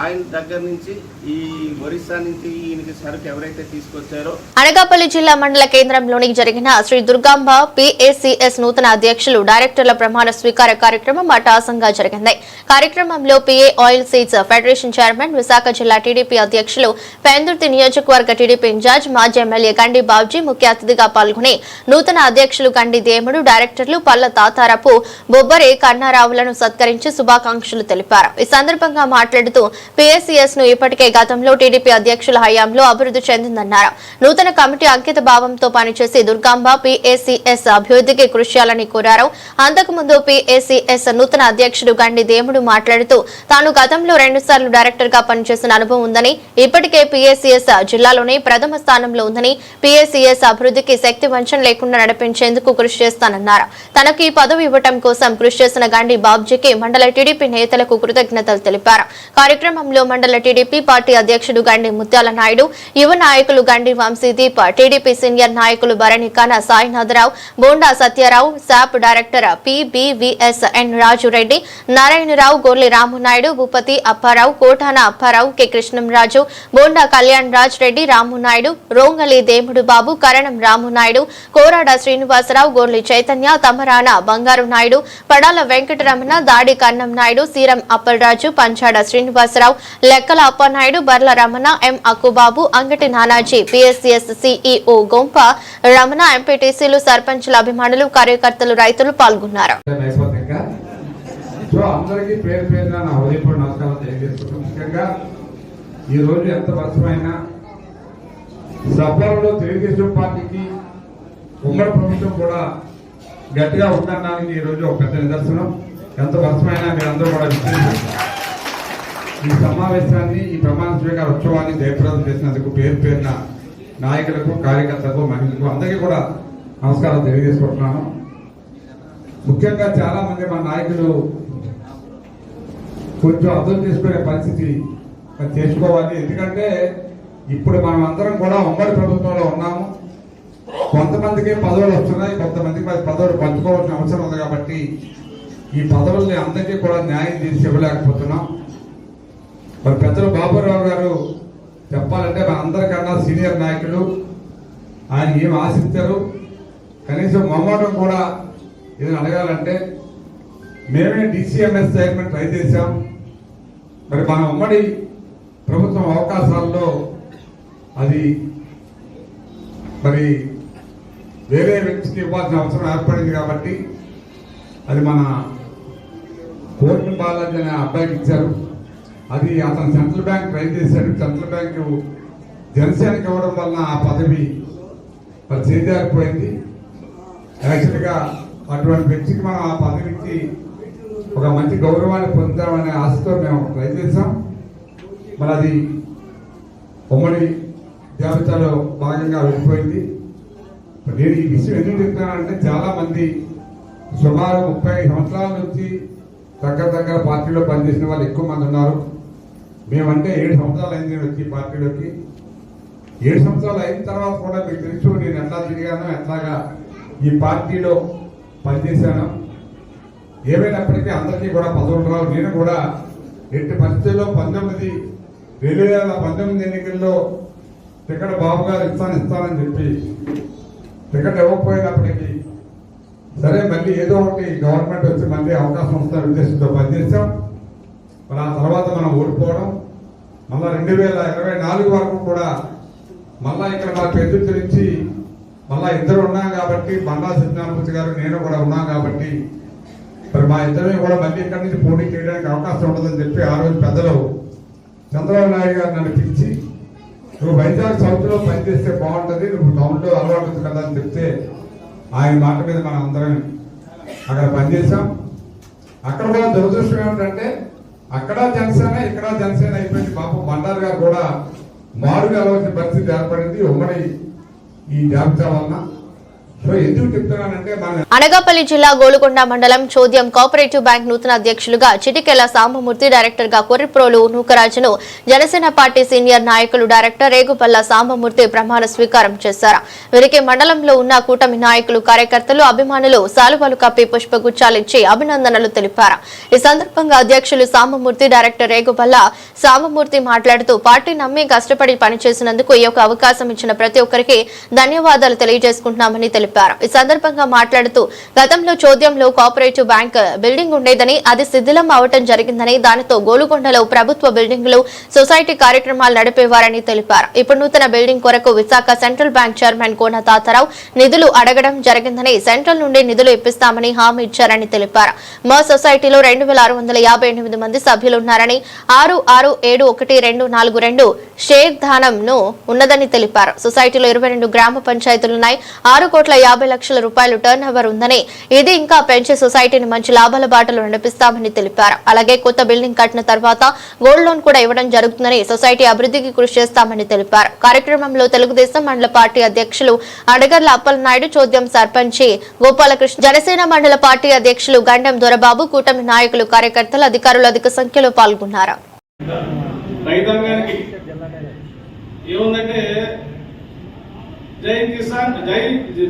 Speaker 8: ఆయన దగ్గర నుంచి ఈ ఒరిస్సా నుంచి ఈయనకి సరుకు ఎవరైతే తీసుకొచ్చారో
Speaker 1: అనకాపల్లి జిల్లా మండల కేంద్రంలోని జరిగిన శ్రీ దుర్గాంబ PACS నూతన అధ్యక్షులు డైరెక్టర్ల ప్రమాణ స్వీకార కార్యక్రమం అట్టహాసంగా జరిగింది. కార్యక్రమంలో PA oil seeds federation chairman, Visakha జిల్లా టీడీపీ అధ్యక్షులు, పెందుర్తి నియోజకవర్గ టీడీపీ ఇన్ఛార్జ్ మాజీ ఎమ్మెల్యే గండి బాబ్జీ ముఖ్య అతిథిగా పాల్గొని నూతన అధ్యక్షులు గండి దేముడు, డైరెక్టర్లు పల్ల తాతారపు, బొబ్బరే కన్నారావులను సత్కరించి శుభాకాంక్షలు తెలిపారు. ఈ సందర్భంగా మాట్లాడుతూ PACS ను ఇప్పటికే గతంలో టీడీపీ అధ్యక్షుల హయాంలో అభివృద్ధి చెందిందన్నారు. నూతన కమిటీ అంకిత భావంతో పనిచేసి దుర్గాంబ PACS అభివృద్ధికి కృషి చేయాలని కోరారు. అంతకుముందు PACS నూతన అధ్యక్షుడు గండి దేముడు మాట్లాడుతూ తాను గతంలో 2 సార్లు డైరెక్టర్ గా పనిచేసిన అనుభవం ఉందని, ఇప్పటికే PACS జిల్లాలోనే ప్రథమ స్థానంలో ఉందని, PACS అభివృద్ధికి శక్తి వంచన లేకుండా నడిపించేందుకు కృషి చేస్తానన్నారు. తనకు ఈ పదవి ఇవ్వటం కోసం కృషి చేసిన గండి బాబ్జీకి మండల టీడీపీ నేతలకు కృతజ్ఞతలు తెలిపారు. కార్యక్రమంలో మండల టీడీపీ పార్టీ అధ్యక్షుడు గండి ముత్యాల నాయుడు, యువ నాయకులు గండి వంశీదీప్, టీడీపీ సీనియర్ నాయకులు Bharanikana Sainatharao, Bonda Satyarao, SAAP director PBVSN Rajureddy, Narayanarao, Gorli Ramunaidu, Bhupathi Apparao, Kotana Apparao, K Krishnamraju, Bonda Kalyan Raj Reddy, Ramunaidu, Rongali Demudu Babu, Karanam Ramunaidu, Korada Srinivasarao, Gorli Chaitanya, Tamarana Bangaru Naidu, Padala Venkataramana, Dadi Kannam Naidu, Seeram Appalaraju, Panchada Srinivasarao, Lekkala Appanaidu, Barla Ramana, ఎం అక్కుబాబు, అంగటి నానాజీ, PACS CEO గొంప రమణ, ఎంపీటీసీలు, సర్పంచుల అభిమానులు, కార్యకర్తలు, రైతులు పాల్గొన్నారు.
Speaker 9: అందరికీ పేరు పేరున నా హృదయపూర్వక నమస్కారం తెలియజేస్తున్నాను. ముఖ్యంగా ఈ రోజు ఎంత వర్షమైన సభలో తెలుగుదేశం పార్టీకి ఉమ్మడి ప్రభుత్వం కూడా గట్టిగా ఉండడానికి ఈ రోజు ఒక పెద్ద నిదర్శనం. ఎంత వర్షమైనా మీరందరూ కూడా ఈ సమావేశాన్ని, ఈ ప్రమాణ స్వీకార ఉత్సవాన్ని జయప్రదం చేసినందుకు పేరు పేరున నాయకులకు, కార్యకర్తలకు, మహిళలకు అందరికీ కూడా నమస్కారం తెలియజేసుకుంటున్నాను. ముఖ్యంగా చాలా మంది మన నాయకులు కొంచెం అర్థం చేసుకునే పరిస్థితి చేసుకోవాలి. ఎందుకంటే ఇప్పుడు మనం అందరం కూడా ఉమ్మడి ప్రభుత్వంలో ఉన్నాము. కొంతమందికి పదవులు వస్తున్నాయి, కొంతమందికి పదవులు పంచుకోవాల్సిన అవసరం ఉంది. కాబట్టి ఈ పదవుల్ని అందరికీ కూడా న్యాయం చేసి ఇవ్వలేకపోతున్నాం. మరి పెద్దలు బాబురావు గారు చెప్పాలంటే మన అందరికన్నా సీనియర్ నాయకులు, ఆయన ఏం ఆశిస్తారు, కనీసం మొమ్మటం కూడా ఏదైనా అడగాలంటే మేమే DCMS చైర్మన్ ట్రై చేశాం. మరి మన ఉమ్మడి ప్రభుత్వం అవకాశాల్లో అది మరి వేరే వ్యక్తికి ఇవ్వాల్సిన అవసరం ఏర్పడింది. కాబట్టి అది మన కోర్టు బాలాజీ అనే అబ్బాయికి ఇచ్చారు. అది అతను సెంట్రల్ బ్యాంక్ ట్రై చేశాడు. సెంట్రల్ బ్యాంకు జనసేనకి ఇవ్వడం వలన ఆ పదవి మరి చేజారిపోయింది. యాక్చువల్గా అటువంటి వ్యక్తికి మనం ఆ పదవికి ఒక మంచి గౌరవాన్ని పొందుతామనే ఆశతో మేము ట్రై చేసాం. మరి అది ఉమ్మడి జాబితాలో భాగంగా వెళ్ళిపోయింది. నేను ఈ విషయం ఎందుకు చెప్తున్నానంటే చాలా మంది సుమారు 30 సంవత్సరాల నుంచి దగ్గర పార్టీలో పనిచేసిన వాళ్ళు ఎక్కువ మంది ఉన్నారు. మేమంటే 7 సంవత్సరాలు అయింది నేను వచ్చి పార్టీలోకి. 7 సంవత్సరాలు అయిన తర్వాత కూడా మీకు తెలుసు నేను ఎట్లా తిరిగానో ఎట్లాగా ఈ పార్టీలో పనిచేశాను. ఏమైనప్పటికీ అందరికీ కూడా పదవులు రావు. నేను కూడా ఎట్టి పరిస్థితుల్లో 2019 ఎన్నికల్లో టికెట్ బాబు గారు ఇస్తానని చెప్పి టికెట్ ఇవ్వకపోయినప్పటికీ సరే మళ్ళీ ఏదో ఒకటి గవర్నమెంట్ వచ్చి మళ్ళీ అవకాశం వస్తున్న ఉద్దేశంతో పనిచేస్తాం. మరి ఆ తర్వాత మనం ఓడిపోవడం, మళ్ళా 2024 వరకు కూడా మళ్ళా ఇక్కడ మా పెద్ద నుంచి మళ్ళా ఇద్దరు ఉన్నాం కాబట్టి, బండా సత్యనారాయణ గారు నేను కూడా ఉన్నాం కాబట్టి మరి మా ఇద్దరిని కూడా మళ్ళీ ఇక్కడి నుంచి పోటీ చేయడానికి అవకాశం ఉండదని చెప్పి ఆ రోజు పెద్దలు చంద్రబాబు నాయుడు గారు నన్ను పిలిచి నువ్వు వైజాగ్ సౌత్లో పనిచేస్తే బాగుంటుంది, నువ్వు టౌన్లో అలవాటు కదా అని చెప్తే ఆయన మాట మీద మనం అందరం అక్కడ పనిచేసాం. అక్కడ కూడా దురదృష్టం ఏమిటంటే అక్కడ జనసేన ఇక్కడ జనసేన అయిపోయింది. పాపం బండారు గారు కూడా మారుగా అలవాల్సిన పరిస్థితి ఏర్పడింది ఉమ్మడి ఈ జాబితా వలన. సో ఎందుకు చెప్తున్నానంటే మన
Speaker 1: అనకాపల్లి జిల్లా గోలుకొండ మండలం చోద్యం కోఆపరేటివ్ బ్యాంక్ నూతన అధ్యక్షులుగా చిటికెల సాంబమూర్తి, డైరెక్టర్ గా కొర్రిప్రోలు నూకరాజును జనసేన పార్టీ సీనియర్ నాయకులు డైరెక్టర్ రేగుపల్ల సాంబమూర్తి ప్రమాణ స్వీకారం చేశారు. వీరికి మండలంలో ఉన్న కూటమి నాయకులు, కార్యకర్తలు, అభిమానులు సాలువాలు కప్పి పుష్పగుచ్చాలిచ్చి అభినందనలు తెలిపారు. ఈ సందర్భంగా అధ్యక్షులు సాంబమూర్తి, డైరెక్టర్ రేగుపల్ల సాంబమూర్తి మాట్లాడుతూ పార్టీ నమ్మి కష్టపడి పనిచేసినందుకు ఈ యొక్క అవకాశం ఇచ్చిన ప్రతి ఒక్కరికి ధన్యవాదాలు తెలియజేసుకుంటున్నామని తెలిపారు. ఈ సందర్భంగా మాట్లాడుతూ గతంలో చోద్యంలో కోఆపరేటివ్ బ్యాంక్ బిల్డింగ్ ఉండేదని, అది శిథిలం అవటం జరిగిందని, దానితో గోలుకొండలో ప్రభుత్వ బిల్డింగులు, సొసైటీ కార్యక్రమాలు నడిపేవారని తెలిపారు. ఇప్పుడు నూతన బిల్డింగ్ కొరకు విశాఖ సెంట్రల్ బ్యాంక్ చైర్మన్ కోన తాతారావు నిధులు అడగడం జరిగిందని, సెంట్రల్ నుండి నిధులు ఇప్పిస్తామని హామీ ఇచ్చారని తెలిపారు. మా సొసైటీలో 2658 మంది సభ్యులున్నారని, 66714242 షేర్ దానంను ఉన్నదని తెలిపారు. సొసైటీలో 22 గ్రామ పంచాయతీలున్నాయి. 6,50,00,000 రూపాయలు టర్న్ ఓవర్ ఉందని, ఇది ఇంకా పెంచి సొసైటీని మంచి లాభాల బాటలో నడిపిస్తామని తెలిపారు. అలాగే కొత్త బిల్డింగ్ కట్టిన తర్వాత గోల్డ్ లోన్ కూడా ఇవ్వడం జరుగుతుందని, సొసైటీ అభివృద్ధికి కృషి చేస్తామని తెలిపారు. కార్యక్రమంలో తెలుగుదేశం మండల పార్టీ అధ్యక్షులు అడగర్ల అప్పలనాయుడు, చోద్యం సర్పంచి గోపాలకృష్ణ, జనసేన మండల పార్టీ అధ్యక్షులు గండం దొరబాబు, కూటమి నాయకులు, కార్యకర్తలు, అధికారులు అధిక సంఖ్యలో పాల్గొన్నారు.
Speaker 7: జై కిసాన్,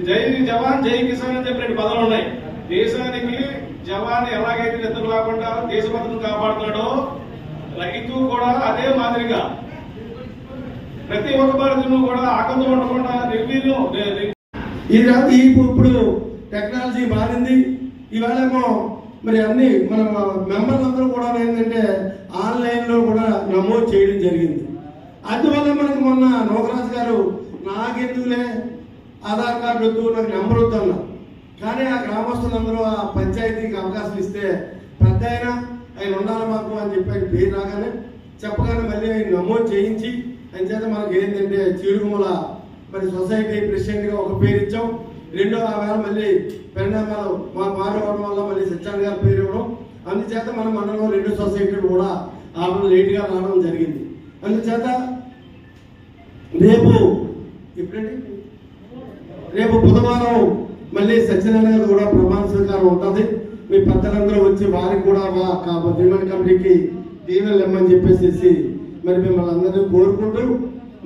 Speaker 7: జై జవాన్, జై కిసాన్ అని చెప్పి 2 పదాలు ఉన్నాయి. దేశానికి జవాన్ ఎలాగైతే నిద్ర లేకుండా దేశభద్రతను కాపాడుతున్నాడో, రైతు కూడా అదే మాదిరిగా ప్రతి ఒక్క భారతీయులు కూడా ఆకలితో ఉండకుండా నిర్వీర్యం. ఇప్పుడు టెక్నాలజీ మారింది. ఈవేళేమో మరి అన్ని మన మెంబర్లందరూ కూడా ఏంటంటే ఆన్లైన్లో కూడా నమోదు చేయడం జరిగింది. అందువల్ల మనకు మొన్న నోకరాజు గారు నాకెందుకులే ఆధార్ కార్డు వద్దు, నాకు నెంబర్ వద్దు అన్నారు. కానీ ఆ గ్రామస్తులందరూ ఆ పంచాయతీకి అవకాశం ఇస్తే పెద్ద ఆయన ఉండాలి మాకు అని చెప్పి ఆయన పేరు రాగానే చెప్పగానే మళ్ళీ ఆయన నమోదు చేయించి ఆయన చేత మనకి ఏంటంటే చీడుగుమల మరి సొసైటీ ప్రెసిడెంట్గా ఒక పేరు ఇచ్చాం. రెండో ఆ వేళ మళ్ళీ పెండామాలు మారవడం వల్ల మళ్ళీ సత్యాన్ని గారి పేరు ఇవ్వడం. అందుచేత మన మండలంలో 2 సొసైటీలు కూడా ఆమె లేట్గా రావడం జరిగింది. అందుచేత రేపు బుధవారం మళ్ళీ సత్యనారాయణ గారు కూడా ప్రమాణ స్వీకారం ఉంటుంది. మీ పెద్దలందరూ వచ్చి వారికి కూడా దిమన్ కమిటీకి దీవెనలు ఇమ్మని చెప్పేసి మరి మిమ్మల్ని అందరినీ కోరుకుంటూ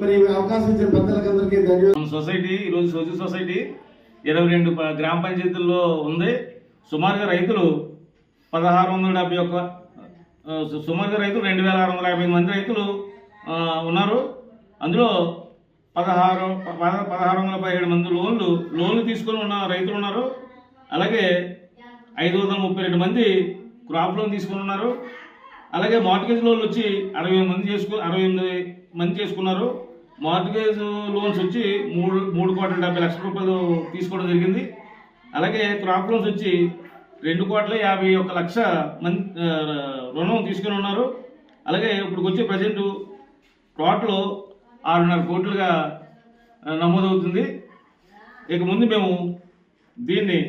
Speaker 7: మరి అవకాశం ఇచ్చిన పెద్దలకందరికీ ధన్యవాదాలు.
Speaker 10: సొసైటీ ఈరోజు సొసైటీ 22 గ్రామ పంచాయతీల్లో ఉంది. సుమారుగా రైతులు 2650 మంది రైతులు ఉన్నారు. అందులో 1617 మంది లోన్లు తీసుకొని ఉన్న రైతులు ఉన్నారు. అలాగే 532 మంది క్రాప్ లోన్ తీసుకుని ఉన్నారు. అలాగే మార్టిగేజ్ లోన్లు వచ్చి 68 మంది చేసుకున్నారు. మార్టిగేజ్ లోన్స్ వచ్చి 3,70,00,000 రూపాయలు తీసుకోవడం జరిగింది. అలాగే క్రాప్ లోన్స్ వచ్చి 2,51,00,000 మంది రుణం తీసుకుని ఉన్నారు. అలాగే ఇప్పుడు వచ్చే ప్రజెంట్ టోటల్ 6.5 కోట్లుగా నమోదవుతుంది. ఇక ముందు మేము దీన్ని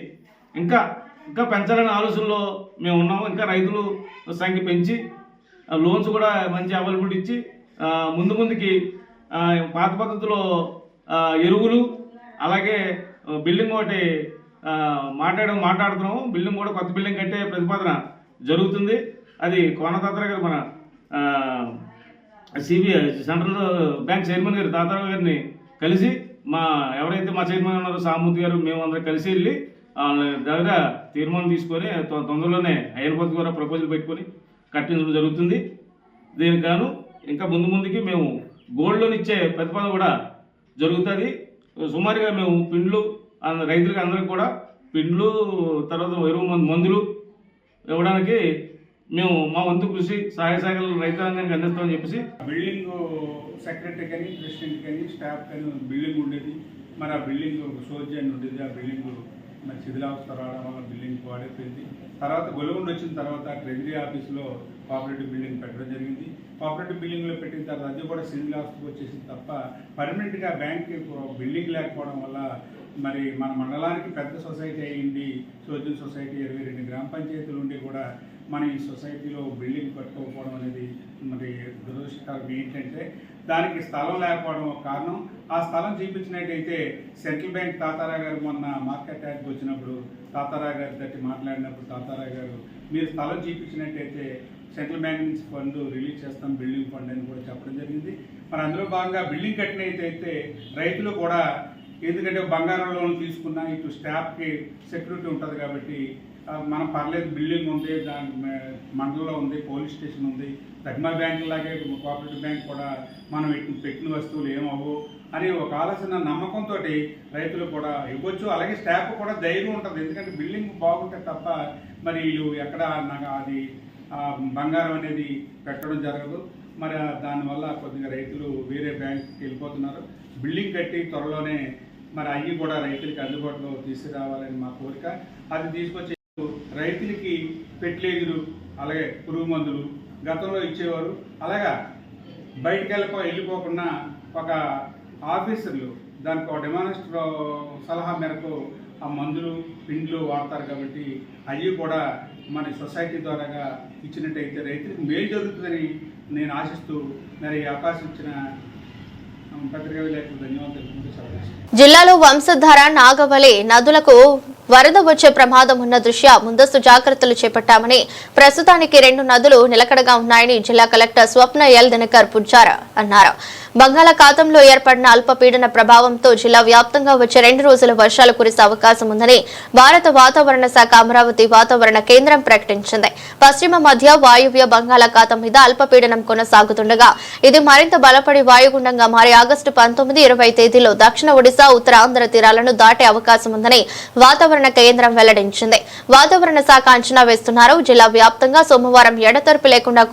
Speaker 10: ఇంకా పెంచాలనే ఆలోచనలో మేము ఉన్నాము. ఇంకా రైతులు సంఖ్య పెంచి లోన్స్ కూడా మంచి అవైలబిలిటీ ఇచ్చి ముందుకి పాత పద్ధతిలో ఎరువులు అలాగే బిల్డింగ్ ఒకటి మాట్లాడుతున్నాము. బిల్డింగ్ కూడా కొత్త బిల్డింగ్ కట్టే ప్రతిపాదన జరుగుతుంది. అది కోన తాతారావు గారు మన సిబిఐ సెంట్రల్ బ్యాంక్ చైర్మన్ గారు తాతారావు గారిని కలిసి ఎవరైతే మా చైర్మన్ ఉన్నారో సామూర్తి గారు మేమందరం కలిసి వెళ్ళి వాళ్ళ దగ్గర తీర్మానం తీసుకొని తొందరలోనే హైదరాబాద్ ద్వారా ప్రపోజల్ పెట్టుకొని కట్టించడం జరుగుతుంది. దీనికి గాను ఇంకా ముందుకి మేము గోల్డ్ లోన్ ఇచ్చే ప్రతిపాదన కూడా జరుగుతుంది. సుమారుగా మేము పిండ్లు రైతులకి అందరికి కూడా పిండ్లు తర్వాత ఎరువు మందులు ఇవ్వడానికి మేము మా వంతు కృషి సహాయ శాఖలు రైతాంగానికి అందిస్తామని చెప్పేసి
Speaker 11: బిల్డింగ్ సెక్రటరీ కానీ ప్రెసిడెంట్ కానీ స్టాఫ్ కానీ బిల్డింగ్ ఉండేది. మరి ఆ బిల్డింగ్ సోర్జన్ ఉండేది. ఆ బిల్డింగ్ మరి శిథిలావస్థ రావడం వల్ల బిల్డింగ్ పాడైపోయింది. తర్వాత గొలుగుండి వచ్చిన తర్వాత ట్రెజరీ ఆఫీస్లో కోఆపరేటివ్ బిల్డింగ్ పెట్టడం జరిగింది. కోఆపరేటివ్ బిల్డింగ్లో పెట్టిన తర్వాత అది కూడా శిథిలావస్థకు వచ్చేసింది తప్ప పర్మనెంట్గా బ్యాంక్ బిల్డింగ్ లేకపోవడం వల్ల మరి మన మండలానికి పెద్ద సొసైటీ అయ్యింది. సోజన్ సొసైటీ 22 గ్రామ పంచాయతీలు ఉండి కూడా మన ఈ సొసైటీలో బిల్డింగ్ కట్టుకోకపోవడం అనేది మరి దురదృష్టకరం. ఏంటంటే దానికి స్థలం లేకపోవడం ఒక కారణం. ఆ స్థలం చూపించినట్టయితే సెంట్రల్ బ్యాంక్ తాతారావు గారు మొన్న మార్కెట్ యాక్ట్కి వచ్చినప్పుడు తాతారావు గారు తట్టి మాట్లాడినప్పుడు తాతారావు గారు మీరు స్థలం చూపించినట్టయితే సెంట్రల్ బ్యాంక్ నుంచి ఫండ్ రిలీజ్ చేస్తాం బిల్డింగ్ ఫండ్ అని కూడా చెప్పడం జరిగింది. మరి అందులో భాగంగా బిల్డింగ్ కట్టినట్టయితే రైతులు కూడా ఎందుకంటే బంగారం లోన్ తీసుకున్నా ఇటు స్టాఫ్కి సెక్యూరిటీ ఉంటుంది కాబట్టి మనం పర్లేదు బిల్డింగ్ ఉంది, దాని మండలంలో ఉంది, పోలీస్ స్టేషన్ ఉంది, దగ్మా బ్యాంక్ లాగే కోఆపరేటివ్ బ్యాంక్ కూడా మనం పెట్టిన వస్తువులు ఏమవ్వు అని ఒక ఆలోచన నమ్మకంతో రైతులు కూడా ఇవ్వచ్చు. అలాగే స్టాఫ్ కూడా ధైర్యం ఉంటుంది. ఎందుకంటే బిల్డింగ్ బాగుంటే తప్ప మరి వీళ్ళు ఎక్కడ అది బంగారం అనేది పెట్టడం జరగదు. మరి దానివల్ల కొద్దిగా రైతులు వేరే బ్యాంక్కి వెళ్ళిపోతున్నారు. బిల్డింగ్ కట్టి త్వరలోనే మరి అవి కూడా రైతులకి అందుబాటులో తీసుకురావాలని మా కోరిక. అది తీసుకొచ్చి రైతులకి ఫెర్టిలైజరు అలాగే పురుగు మందులు గతంలో ఇచ్చేవారు. అలాగా బయటికి వెళ్ళిపోకుండా ఒక ఆఫీసర్లు దానికి ఒక డిమానిస్టర్ సలహా మేరకు ఆ మందులు పిండ్లు వాడతారు కాబట్టి అవి కూడా మన సొసైటీ ద్వారాగా ఇచ్చినట్టయితే రైతులకు మేలు జరుగుతుందని నేను ఆశిస్తూ మరి అవకాశం ఇచ్చిన పత్రికా విలేకరులకు ధన్యవాదాలు తెలుపుకుంటూ
Speaker 1: జిల్లాలో వంశధార నాగవలి నదులకు వరద వచ్చే ప్రమాదం ఉన్న దృష్ట్యా ముందస్తు జాగ్రత్తలు చేపట్టామని ప్రస్తుతానికి 2 నదులు నిలకడగా ఉన్నాయని జిల్లా కలెక్టర్ స్వప్న ఎల్ దినకర్ పుజారా అన్నారు. బంగాళాఖాతంలో ఏర్పడిన అల్పపీడన ప్రభావంతో జిల్లా వ్యాప్తంగా వచ్చే 2 రోజుల వర్షాలు కురిసే అవకాశం ఉందని భారత వాతావరణ శాఖ అమరావతి వాతావరణ కేంద్రం ప్రకటించింది. పశ్చిమ మధ్య వాయువ్య బంగాళాఖాతం మీద అల్పపీడనం కొనసాగుతుండగా ఇది మరింత బలపడి వాయుగుండంగా మారి ఆగస్టు 19, 20 తేదీలో దక్షిణ ఒడిశా, ఉత్తరాంధ్ర తీరాలను దాటే అవకాశం ఉందని వాతావరణ కేంద్రం వెల్లడించింది. వాతావరణ శాఖ అంచనా వేస్తున్నారు. జిల్లా వ్యాప్తంగా సోమవారం ఎడతెరిపి లేకుండా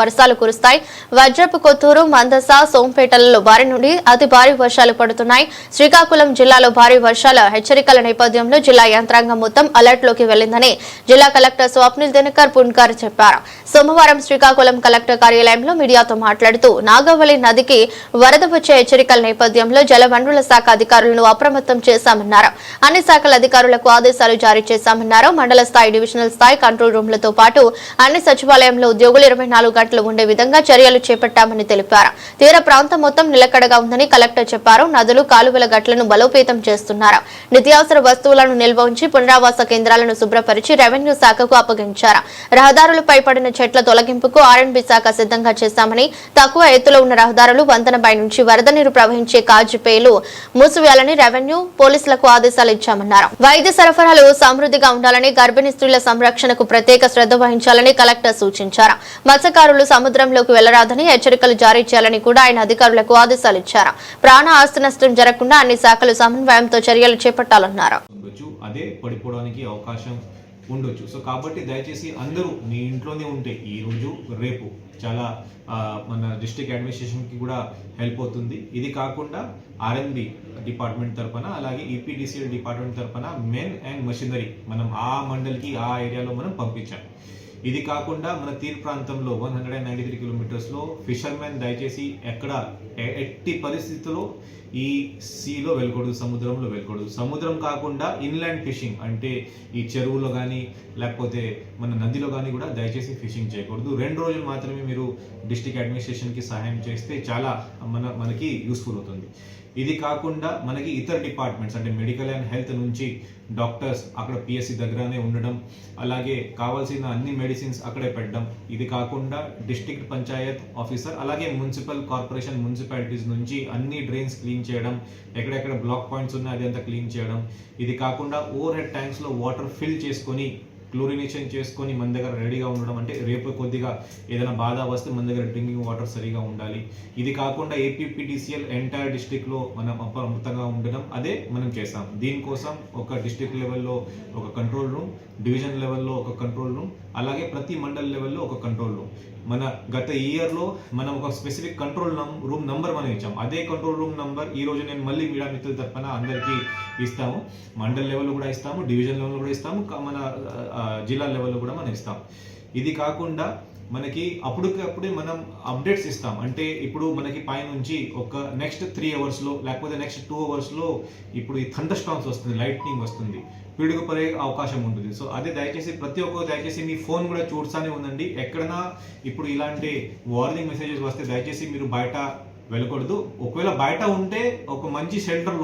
Speaker 1: వర్షాలు కురుస్తాయి. వజ్రపు కొత్తూరు, మందస, సోంపేటలలో భారీ నుండి అతి భారీ వర్షాలు పడుతున్నాయి. శ్రీకాకుళం జిల్లాలో భారీ వర్షాల హెచ్చరికల నేపథ్యంలో జిల్లా యంత్రాంగం మొత్తం అలర్ట్ లోకి వెళ్లిందని జిల్లా కలెక్టర్ స్వప్నిల్ దినకర్ పున్కర్ చెప్పారు. సోమవారం శ్రీకాకుళం కలెక్టర్ కార్యాలయంలో మీడియాతో మాట్లాడుతూ నాగవలి నదికి వరద వచ్చే హెచ్చరికల నేపథ్యంలో జలవనరుల శాఖ అధికారులను అప్రమత్తం చేశామన్నారు. అన్ని శాఖల అధికారులకు ఆదేశాలు జారీ చేశామన్నారు. మండల స్థాయి, డివిజనల్ స్థాయి కంట్రోల్ రూమ్లతో పాటు అన్ని సచివాలయంలో ఉద్యోగులు 24 గంటలు ఉండే విధంగా చర్యలు చేపట్టామని తెలిపారు. తీర ప్రాంతం మొత్తం నిలకడగా ఉందని కలెక్టర్ చెప్పారు. నదులు, కాలువల గట్లను బలోపేతం చేస్తున్నారు. నిత్యావసర వస్తువులను నిల్వ ఉంచి పునరావాస కేంద్రాలను శుభ్రపరిచి రెవెన్యూ శాఖకు అప్పగించారు. రహదారులపై పడిన చెట్ల తొలగింపుకు ఆర్ఎండ్బి శాఖ సిద్ధంగా చేశామని, తక్కువ ఎత్తులో ఉన్న రహదారులు, వంతెనపై నుంచి వరద నీరు ప్రవహించే కాజిపేలు మూసివేయాలని రెవెన్యూ, పోలీసులకు ఆదేశాలు ఇచ్చామన్నారు. వైద్య సరఫరాలు సమృద్ధిగా ఉండాలని, గర్భిణీ స్త్రీల సంరక్షణకు ప్రత్యేక శ్రద్ధ వహించాలని కలెక్టర్ సూచించారు. మత్స్యకారులు సముద్రంలోకి వెళ్లరాదని హెచ్చరికలు జారీ చేయాలని కూడా ఆయన అధికారులకు ఆదేశాలు ఇచ్చారు. ప్రాణ ఆస్తి నష్టం జరగకుండా అన్ని శాఖలు సమన్వయంతో చర్యలు చేపట్టాలన్నారు.
Speaker 12: అదే పడిపోవడానికి అవకాశం ఉండొచ్చు. సో కాబట్టి దయచేసి అందరూ మీ ఇంట్లోనే ఉంటే ఈ రోజు రేపు చాలా మన డిస్ట్రిక్ట్ అడ్మినిస్ట్రేషన్కి కూడా హెల్ప్ అవుతుంది. ఇది కాకుండా ఆర్ఎండ్బి డిపార్ట్మెంట్ తరఫున అలాగే ఈపీడీసీఎల్ డిపార్ట్మెంట్ తరఫున మెన్ అండ్ మషినరీ మనం ఆ మండల్కి ఆ ఏరియాలో మనం పంపించాం. ఇది కాకుండా మన తీర్ ప్రాంతంలో 193 కిలోమీటర్స్లో ఫిషర్మెన్ దయచేసి ఎట్టి పరిస్థితుల్లో ఈ సీలో వెళ్ళకూడదు, సముద్రంలో వెళ్ళకూడదు. సముద్రం కాకుండా ఇన్లాండ్ ఫిషింగ్ అంటే ఈ చెరువులో కానీ లేకపోతే మన నదిలో కానీ కూడా దయచేసి ఫిషింగ్ చేయకూడదు. 2 రోజులు మాత్రమే మీరు డిస్ట్రిక్ట్ అడ్మినిస్ట్రేషన్కి సహాయం చేస్తే చాలా మనకి యూస్ఫుల్ అవుతుంది. ఇది కాకుండా మనకి ఇతర డిపార్ట్మెంట్స్ అంటే మెడికల్ అండ్ హెల్త్ నుంచి డాక్టర్స్ అక్కడ పిఎస్సి దగ్గరనే ఉండడం, అలాగే కావాల్సిన అన్ని మెడిసిన్స్ అక్కడే పెట్టడం. ఇది కాకుండా డిస్ట్రిక్ట్ పంచాయత్ ఆఫీసర్ అలాగే మున్సిపల్ కార్పొరేషన్ మున్సిపాలిటీస్ నుంచి అన్ని డ్రైన్స్ క్లీన్ చేయడం, ఎక్కడెక్కడ బ్లాక్ పాయింట్స్ ఉన్నాయి అది అంతా క్లీన్ చేయడం. ఇది కాకుండా ఓవర్ హెడ్ ట్యాంక్స్లో వాటర్ ఫిల్ చేసుకొని క్లోరినేషన్ చేసుకొని మన దగ్గర రెడీగా ఉండడం. అంటే రేపు కొద్దిగా ఏదైనా బాధ వస్తే మన దగ్గర డ్రింకింగ్ వాటర్ సరిగా ఉండాలి. ఇది కాకుండా ఏపీపీటీసీఎల్ ఎంటైర్ డిస్ట్రిక్ట్లో మనం అప్రమత్తంగా ఉండడం అదే మనం చేస్తాం. దీనికోసం ఒక డిస్ట్రిక్ట్ లెవెల్లో ఒక కంట్రోల్ రూమ్, డివిజన్ లెవెల్లో ఒక కంట్రోల్ రూమ్, అలాగే ప్రతి మండల్ లెవెల్లో ఒక కంట్రోల్ రూమ్. మన గత ఇయర్లో మనం ఒక స్పెసిఫిక్ కంట్రోల్ రూమ్ నంబర్ మనం ఇచ్చాం. అదే కంట్రోల్ రూమ్ నంబర్ ఈరోజు నేను మళ్ళీ మీడియా మిత్రుల తరఫున అందరికీ ఇస్తాము. మండల్ లెవెల్లో కూడా ఇస్తాము, డివిజన్ లెవెల్లో కూడా ఇస్తాము, మన జిల్లా లెవెల్లో కూడా మనం ఇస్తాం. ఇది కాకుండా మనకి అప్పటికప్పుడే మనం అప్డేట్స్ ఇస్తాం. అంటే ఇప్పుడు మనకి పైనుంచి ఒక నెక్స్ట్ 3 అవర్స్లో లేకపోతే నెక్స్ట్ 2 అవర్స్లో ఇప్పుడు ఈ థండర్ స్టార్మ్స్ వస్తుంది, లైట్నింగ్ వస్తుంది, పిడుగు పడే అవకాశం ఉంటుంది. సో అదే దయచేసి ప్రతి ఒక్కరు దయచేసి మీ ఫోన్ కూడా చూస్తానే ఉందండి. ఎక్కడైనా ఇప్పుడు ఇలాంటి వార్నింగ్ మెసేజెస్ వస్తే దయచేసి మీరు బయట వెళ్ళకూడదు. ఒకవేళ బయట ఉంటే ఒక మంచి షెల్టర్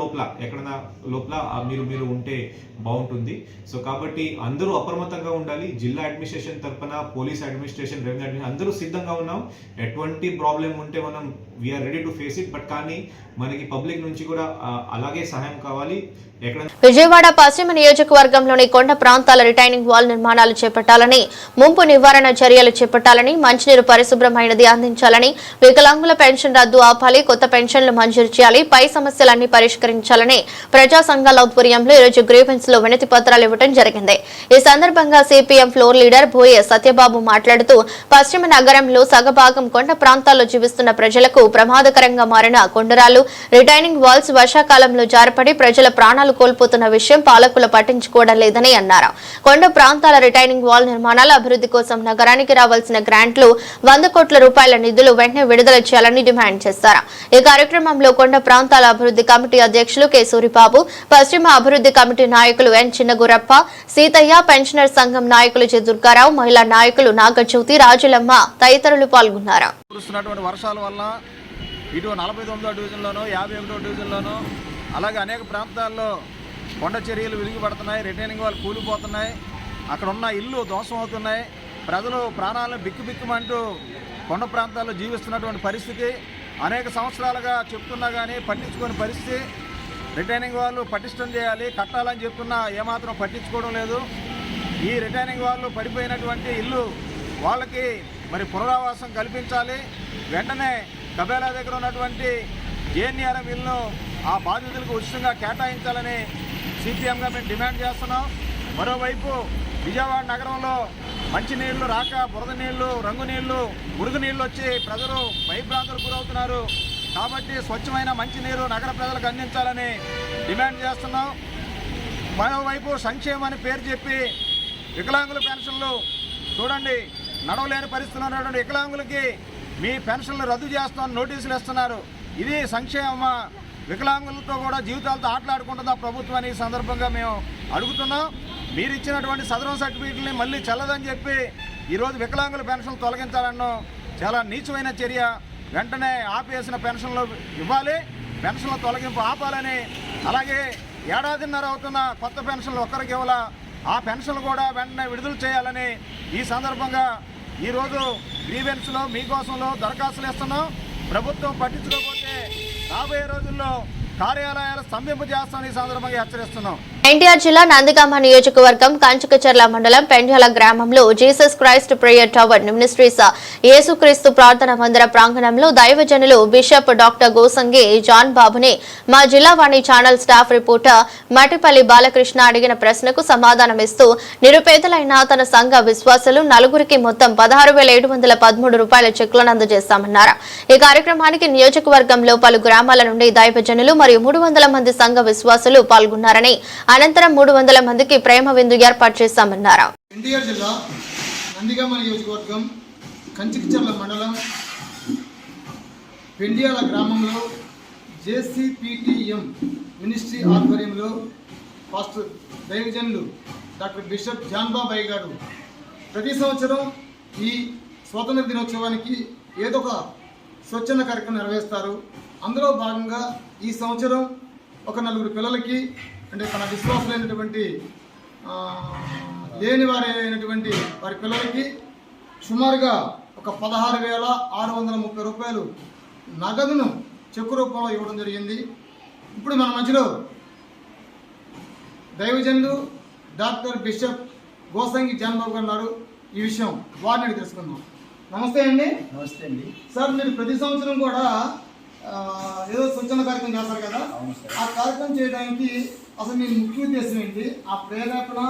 Speaker 12: ఎక్కడైనా లోపల మీరు ఉంటే బాగుంటుంది. సో కాబట్టి అందరూ అప్రమత్తంగా ఉండాలి. జిల్లా అడ్మినిస్ట్రేషన్ తరఫున, పోలీస్ అడ్మినిస్ట్రేషన్, రెవెన్యూ అడ్మినిస్ట్రేషన్ అందరూ సిద్ధంగా ఉన్నాం. ఎటువంటి ప్రాబ్లం ఉంటే మనం we're ready to face it. But కానీ మనకి పబ్లిక్ నుంచి కూడా అలాగే సహాయం కావాలి.
Speaker 1: విజయవాడ పశ్చిమ నియోజకవర్గంలోని కొండ ప్రాంతాల రిటైనింగ్ వాల్ నిర్మాణాలు చేపట్టాలని, ముంపు నివారణ చర్యలు చేపట్టాలని, మంచినీరు పరిశుభ్రమైనది అందించాలని, వికలాంగుల పెన్షన్ రద్దు ఆపాలి, కొత్త పెన్షన్లు మంజూరు చేయాలి, పై సమస్యలన్నీ పరిష్కరించాలని ప్రజా సంఘాల ఆధ్వర్యంలో ఈరోజు గ్రీవెన్స్ లో వినతి పత్రాలు ఇవ్వడం జరిగింది. ఈ సందర్భంగా సిపిఎం ఫ్లోర్ లీడర్ బోయే సత్యబాబు మాట్లాడుతూ పశ్చిమ నగరంలో సగభాగం కొండ ప్రాంతాల్లో జీవిస్తున్న ప్రజలకు ప్రమాదకరంగా మారిన కొండరాలు, రిటైనింగ్ వాల్స్ వర్షాకాలంలో జారపడి ప్రజల ప్రాణాలు కోల్పోతున్న విషయం పాలకులు పట్టించుకోవడం లేదని అన్నారు. కొండ ప్రాంతాల రిటైనింగ్ వాల్ నిర్మాణాల అభివృద్ధి కోసం నగరానికి రావాల్సిన గ్రాంట్లు 100 కోట్ల రూపాయల నిధులు వెంటనే విడుదల చేయాలని డిమాండ్ చేశారు. ఈ కార్యక్రమంలో కొండ ప్రాంతాల అభివృద్ధి కమిటీ అధ్యక్షులు కె సూరిబాబు, పశ్చిమ అభివృద్ధి కమిటీ నాయకులు ఎన్ చిన్నగురప్ప, సీతయ్య, పెన్షనర్ సంఘం నాయకులు జె దుర్గారావు, మహిళా నాయకులు నాగజ్యోతి, రాజులమ్మ తదితరులు పాల్గొన్నారు.
Speaker 13: వర్షాల వల్ల ఇటు 49వ డివిజన్లోనూ 51వ డివిజన్లోనూ అలాగే అనేక ప్రాంతాల్లో కొండ చర్యలు విరిగిపడుతున్నాయి, రిటైనింగ్ వాళ్ళు కూలిపోతున్నాయి, అక్కడ ఉన్న ఇల్లు ధ్వంసం అవుతున్నాయి. ప్రజలు ప్రాణాలను బిక్కుబిక్కుమంటూ కొండ ప్రాంతాల్లో జీవిస్తున్నటువంటి పరిస్థితి అనేక సంవత్సరాలుగా చెప్తున్నా కానీ పట్టించుకోని పరిస్థితి. రిటైనింగ్ వాళ్ళు పటిష్టం చేయాలి, కట్టాలని చెప్తున్నా ఏమాత్రం పట్టించుకోవడం లేదు. ఈ రిటైనింగ్ వాళ్ళు పడిపోయినటువంటి ఇల్లు వాళ్ళకి మరి పునరావాసం కల్పించాలి. వెంటనే కబేలా దగ్గర ఉన్నటువంటి జేఎన్ఆర్ఎం ఇల్లును ఆ బాధితులకు ఉచితంగా కేటాయించాలని సిపిఎంగా మేము డిమాండ్ చేస్తున్నాం. మరోవైపు విజయవాడ నగరంలో మంచినీళ్లు రాక బురద నీళ్లు, రంగు నీళ్లు, మురుగు నీళ్లు వచ్చి ప్రజలు భయభ్రాంతులకు గురవుతున్నారు. కాబట్టి స్వచ్ఛమైన మంచినీరు నగర ప్రజలకు అందించాలని డిమాండ్ చేస్తున్నాం. మరోవైపు సంక్షేమాన్ని పేరు చెప్పి వికలాంగుల పెన్షన్లు చూడండి, నడవలేని పరిస్థితుల్లో ఉన్నటువంటి వికలాంగులకి మీ పెన్షన్లు రద్దు చేస్తామని నోటీసులు ఇస్తున్నారు. ఇది సంక్షేమ వికలాంగులతో కూడా జీవితాలతో ఆటలాడుకుంటుందా ప్రభుత్వాన్ని ఈ సందర్భంగా మేము అడుగుతున్నాం. మీరు ఇచ్చినటువంటి సదరం సర్టిఫికెట్ని మళ్ళీ చెల్లదని చెప్పి ఈరోజు వికలాంగుల పెన్షన్లు తొలగించాలన్నో చాలా నీచమైన చర్య. వెంటనే ఆపేసిన పెన్షన్లు ఇవ్వాలి, పెన్షన్ల తొలగింపు ఆపాలని, అలాగే ఏడాదిన్నర అవుతున్న కొత్త పెన్షన్లు ఒక్కరికి ఇవ్వాలా, ఆ పెన్షన్లు కూడా వెంటనే విడుదల చేయాలని ఈ సందర్భంగా ఈరోజు గ్రీవెన్స్లో మీకోసంలో దరఖాస్తులు ఇస్తున్నాం. ప్రభుత్వం పట్టించుకోకపోతే రాబోయే రోజుల్లో కార్యాలయాలు స్తంభింపజేస్తామని ఈ సందర్భంగా హెచ్చరిస్తున్నాం.
Speaker 1: ఎన్టీఆర్ జిల్లా నందిగామ నియోజకవర్గం కంచుకచర్ల మండలం పెండ్యాల గ్రామంలో Jesus Christ prayer tower ministries యేసుక్రీస్తు ప్రార్థన మందిర ప్రాంగణంలో దైవజనులు బిషప్ డాక్టర్ గోసంగి జాన్ బాబుని మా జిల్లా వాణి ఛానల్ స్టాఫ్ రిపోర్టర్ మటిపల్లి బాలకృష్ణ అడిగిన ప్రశ్నకు సమాధానమిస్తూ నిరుపేదలైన తన సంఘ విశ్వాసులు నలుగురికి మొత్తం 16,713 రూపాయల చెక్కులను అందజేస్తామన్నారు. ఈ కార్యక్రమానికి నియోజకవర్గంలో పలు గ్రామాల నుండి దైవజనులు మరియు 300 మంది సంఘ విశ్వాసులు పాల్గొన్నారని, అనంతరం 300 మందికి ప్రేమ విందు ఏర్పాటు చేశామన్నారు.
Speaker 14: ఎన్టీఆర్ జిల్లా
Speaker 5: నందిగామ నియోజకవర్గం కంచికిచర్ల మండలం పెండియాల గ్రామంలో JCPTM మినిస్ట్రీ ఆధ్వర్యంలో పాస్టర్ దైవజనులు డాక్టర్ బిషప్ జాన్ బాబాయ్ గారు ప్రతి సంవత్సరం ఈ స్వాతంత్ర దినోత్సవానికి ఏదో ఒక స్వచ్ఛంద కార్యక్రమం నిర్వహిస్తారు. అందులో భాగంగా ఈ సంవత్సరం ఒక 4 పిల్లలకి, అంటే తన విశ్వాసులైనటువంటి లేని వారైనటువంటి వారి పిల్లలకి సుమారుగా ఒక 16,630 రూపాయలు నగదును చెక్కు రూపంలో ఇవ్వడం జరిగింది. ఇప్పుడు మన మధ్యలో దైవజనులు డాక్టర్ బిషప్ గోసంగి జాన్ బాబు గారు ఉన్నారు. ఈ విషయం వారిని తెలుసుకుందాం. నమస్తే అండి.
Speaker 14: నమస్తే అండి
Speaker 5: సార్, మీరు ప్రతి సంవత్సరం కూడా ఏదో స్వచ్ఛంద కార్యక్రమం చేస్తారు కదా, ఆ కార్యక్రమం చేయడానికి అసలు మీ ముఖ్య ఉద్దేశం ఏంటి? ఆ ప్రేరేపణ,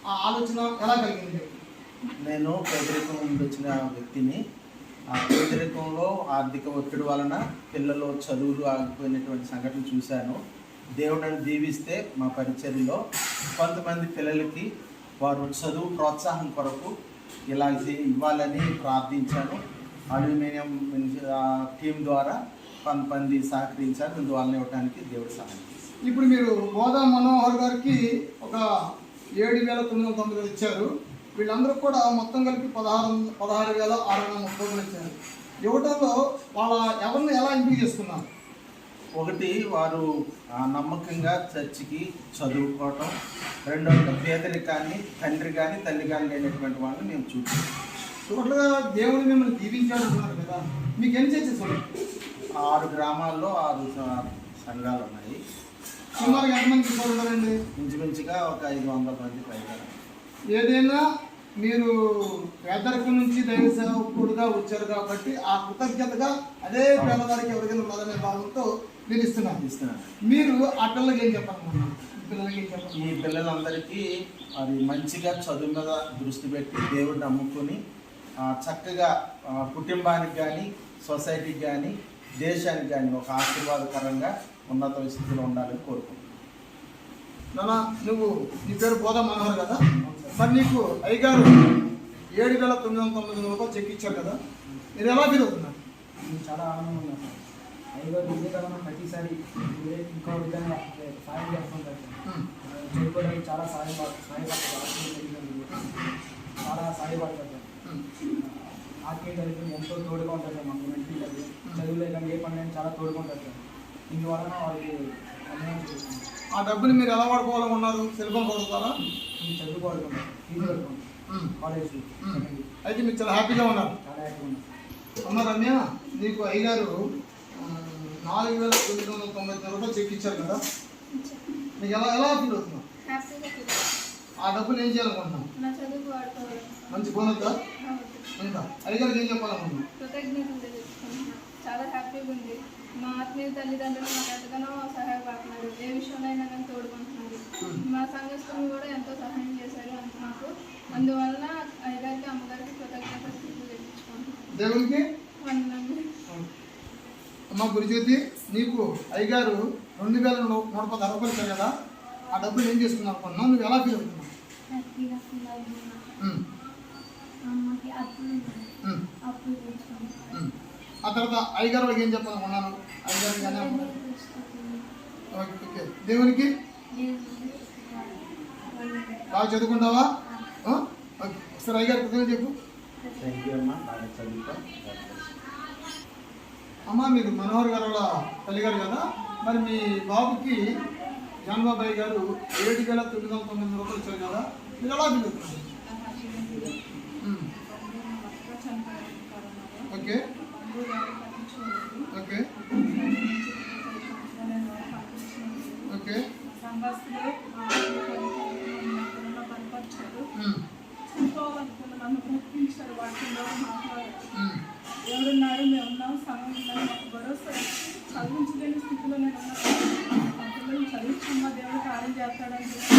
Speaker 5: ఆ ఆలోచన ఎలా కలిగింది?
Speaker 14: నేను పేదరికం నుండి వచ్చిన వ్యక్తిని. ఆ పేదరికంలో ఆర్థిక ఒత్తిడి వలన పిల్లలు చదువులు ఆగిపోయినటువంటి సంఘటన చూశాను. దేవుడిని దీవిస్తే మా పరిచర్యలో కొంతమంది పిల్లలకి వారు చదువు ప్రోత్సాహం కొరకు ఇలా ఇవ్వాలని ప్రార్థించాను. అల్యూమినియం టీం ద్వారా కొంతమంది సహకరించారు. అందువలన ఇవ్వడానికి దేవుడు సహాయం.
Speaker 5: ఇప్పుడు మీరు బోధా మనోహర్ గారికి ఒక 7,990 ఇచ్చారు. వీళ్ళందరూ కూడా మొత్తం కలిపి 16,630 ఇచ్చారు. ఇవ్వడంలో వాళ్ళ ఎవరిని ఎలా ఎంపిక చేసుకున్నారు?
Speaker 14: ఒకటి, వారు నమ్మకంగా చర్చికి చదువుకోవటం. రెండవది, పేదరికాన్ని తండ్రి కానీ తల్లి కానీ లేనటువంటి వాళ్ళని మేము చూస్తాం.
Speaker 5: టోటల్గా దేవుడు మిమ్మల్ని దీవించాడు అంటున్నారు కదా, మీకు ఎన్ని చర్చెస్ ఉన్నాయి?
Speaker 14: 6 గ్రామాల్లో 6 సంఘాలు ఉన్నాయి.
Speaker 5: సుమారు ఎంతమంది ఉన్నారండి?
Speaker 14: ఇంచుమించుగా ఒక 500 మంది పైగా.
Speaker 5: ఏదైనా మీరు పేదరికం నుంచి దైవ సేవకుడుగా వచ్చారు కాబట్టి ఆ కృతజ్ఞతగా అదే పేదవారికి ఎవరికైనా ఉండాలనే భావంతో మీరు ఇస్తున్నారు. మీరు ఆ పిల్లలకి ఏం చెప్పాలనుకుంటున్నారు?
Speaker 14: ఈ పిల్లలందరికీ అది మంచిగా చదువు మీద దృష్టి పెట్టి దేవుడిని నమ్ముకొని చక్కగా కుటుంబానికి కానీ సొసైటీకి కానీ దేశానికి కానీ ఒక ఆశీర్వాదకరంగా ఉన్నత స్థితిలో ఉండాలని కోరుకుంటున్నాను.
Speaker 5: నాన్న, నువ్వు నీ పేరు బోధా మనోహర్ కదా, మరి నీకు అయ్యగారు 7,990 రూపాయలు చెక్ ఇచ్చారు కదా, మీరు ఎలా ఫీల్ అవుతున్నారు?
Speaker 2: చాలా ఆనందంగా ఉన్నారు సార్. అయ్యగారు ఇదే కాకుండా ప్రతిసారి ఇంకో విధంగా సాయం చేస్తుంటారు. చదువుకోవడానికి చాలా చాలా సాయపడతారు. ఆర్థిక కలిపి ఎంతో తోడుగా ఉంటారు సార్. మాకు మెంటల్ కలిపి చదువులే కానీ ఏ పని చాలా తోడుగా ఉంటారు సార్. ఇందువలన వారికి అన్యాయం చేస్తుంది.
Speaker 5: ఆ డబ్బుని మీరు ఎలా వాడుకోవాలనుకున్నారు? Cell phone కొడుతారా?
Speaker 2: చదువుకోవడం, ఫీజు కట్టుకుంటాం కాలేజ్.
Speaker 5: అయితే మీరు చాలా హ్యాపీగా ఉన్నారు.
Speaker 2: చాలా హ్యాపీగా ఉన్నారు.
Speaker 5: అమ్మ రమ్య, నీకు అయ్యగారు 4,990 రూపాయలు చెక్ ఇచ్చారు కదా, నీకు ఎలా ఫీల్ అవుతున్నావు? ఆ డబ్బులు ఏం చేయాలనుకుంటున్నాం? మంచి బోనస్గా ఇంకా అయ్యగారికి ఏం చెప్పాలనుకుంటున్నాం?
Speaker 15: చాలా హ్యాపీగా ఉంది. మా ఆత్మీయ తల్లిదండ్రులు మాకు ఎంతగానో సహాయపడుతున్నారు. ఏ విషయంలో అయినా కానీ తోడుకుంటున్నారు. మా సంఘస్థులు కూడా ఎంతో సహాయం చేశారు అంత మాకు. అందువలన అయ్యగారికి అమ్మగారికి కృతజ్ఞత తెప్పించుకుంటున్నాం.
Speaker 5: దేవునికి అమ్మ గురుజ్యోతి, నీకు అయ్యగారు 2,110 రూపాయలు ఇచ్చారు కదా, ఆ డబ్బులు ఏం చేసుకున్నావు అనుకున్నావు? నువ్వు ఎలా ఫీల్ అవుతున్నావు? ఆ తర్వాత అయ్యగారు వాళ్ళకి ఏం చెప్పాలనుకున్నాను? అయ్యగారు కానీ ఓకే. దేవునికి బాగా చదువుకుంటావా? ఓకే, ఒకసారి అయ్యగారు కృతజ్ఞత చెప్పు. అమ్మ, మీరు మనోహర్ గారు వాళ్ళ తల్లిగారు కదా, మరి మీ బాబుకి జాన్ బాబాయ్ గారు 7,990 రూపాయలు ఇచ్చారు కదా, మీరు ఎలా ఫీల్ అవుతున్నారు? Okay okay okay.
Speaker 4: ఎవరున్నారు? మేము ఉన్నాం, సమయం ఉన్నాం, మాకు భరోసా చదివించలేని స్థితిలో నేను ఉన్నాను. మా పిల్లలు చదివించమ్మా, దేవుడు కార్యం చేస్తాడని చెప్పి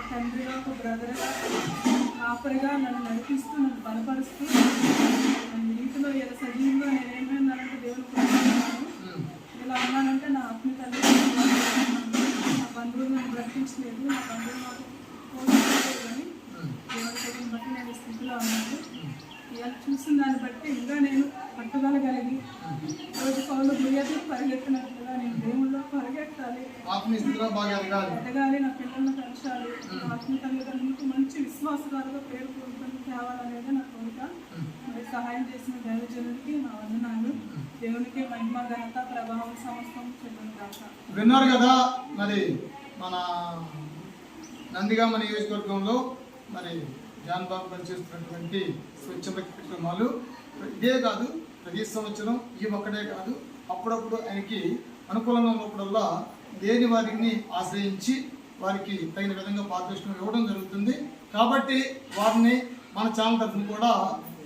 Speaker 4: తండ్రిగా, ఒక బ్రదర్గా, ఆపరిగా నన్ను నడిపిస్తూ, నన్ను బలపరుస్తూ, నన్ను నీటిలో ఇలా సజీవంగా నేను ఏమైందనంటే దేవుడు ఇలా ఉన్నానంటే నా ఆత్మీయ తల్లి. నా బంధువులు నన్ను బ్రతికించలేదు, నా బంధువులు నాకు పోషించలేదు. కానీ దేవుడి కృపను బట్టి నేను ఈ స్థితిలో ఉన్నాను. ఇవాళ చూసిన దాన్ని బట్టి ఇంకా నేను పట్టుదల కలిగి రోజు పౌలు గుయ్యకు పరిగెత్తినట్టుగా నేను దేవుళ్ళలో పరిగెత్తాలి, ఎదగాలి, నా పిల్లలను పెంచాలి, నా ఆత్మీయ తల్లిదండ్రులకు మంచి విశ్వాసకారుగా పేరు పొందుకొని తేవాలనేది నా కోరిక. మరి సహాయం చేసిన దైవజనుడికి నా వందనాలు. దేవునికి మహిమ, ఘనత, ప్రభావం సమస్తం చెందిన కాక.
Speaker 5: విన్నారు కదా, మరి మన నందిగామ నియోజకవర్గంలో మరి జాన్ బాబు పనిచేస్తున్నటువంటి స్వచ్ఛంద కార్యక్రమాలు ఇదే కాదు, ప్రతి సంవత్సరం ఈ ఒక్కటే కాదు, అప్పుడప్పుడు ఆయనకి అనుకూలంగా ఉన్నప్పుడల్లా లేని వారిని ఆశ్రయించి వారికి తగిన విధంగా పారితోషికం ఇవ్వడం జరుగుతుంది. కాబట్టి వారిని మన ఛానల్ తరఫున కూడా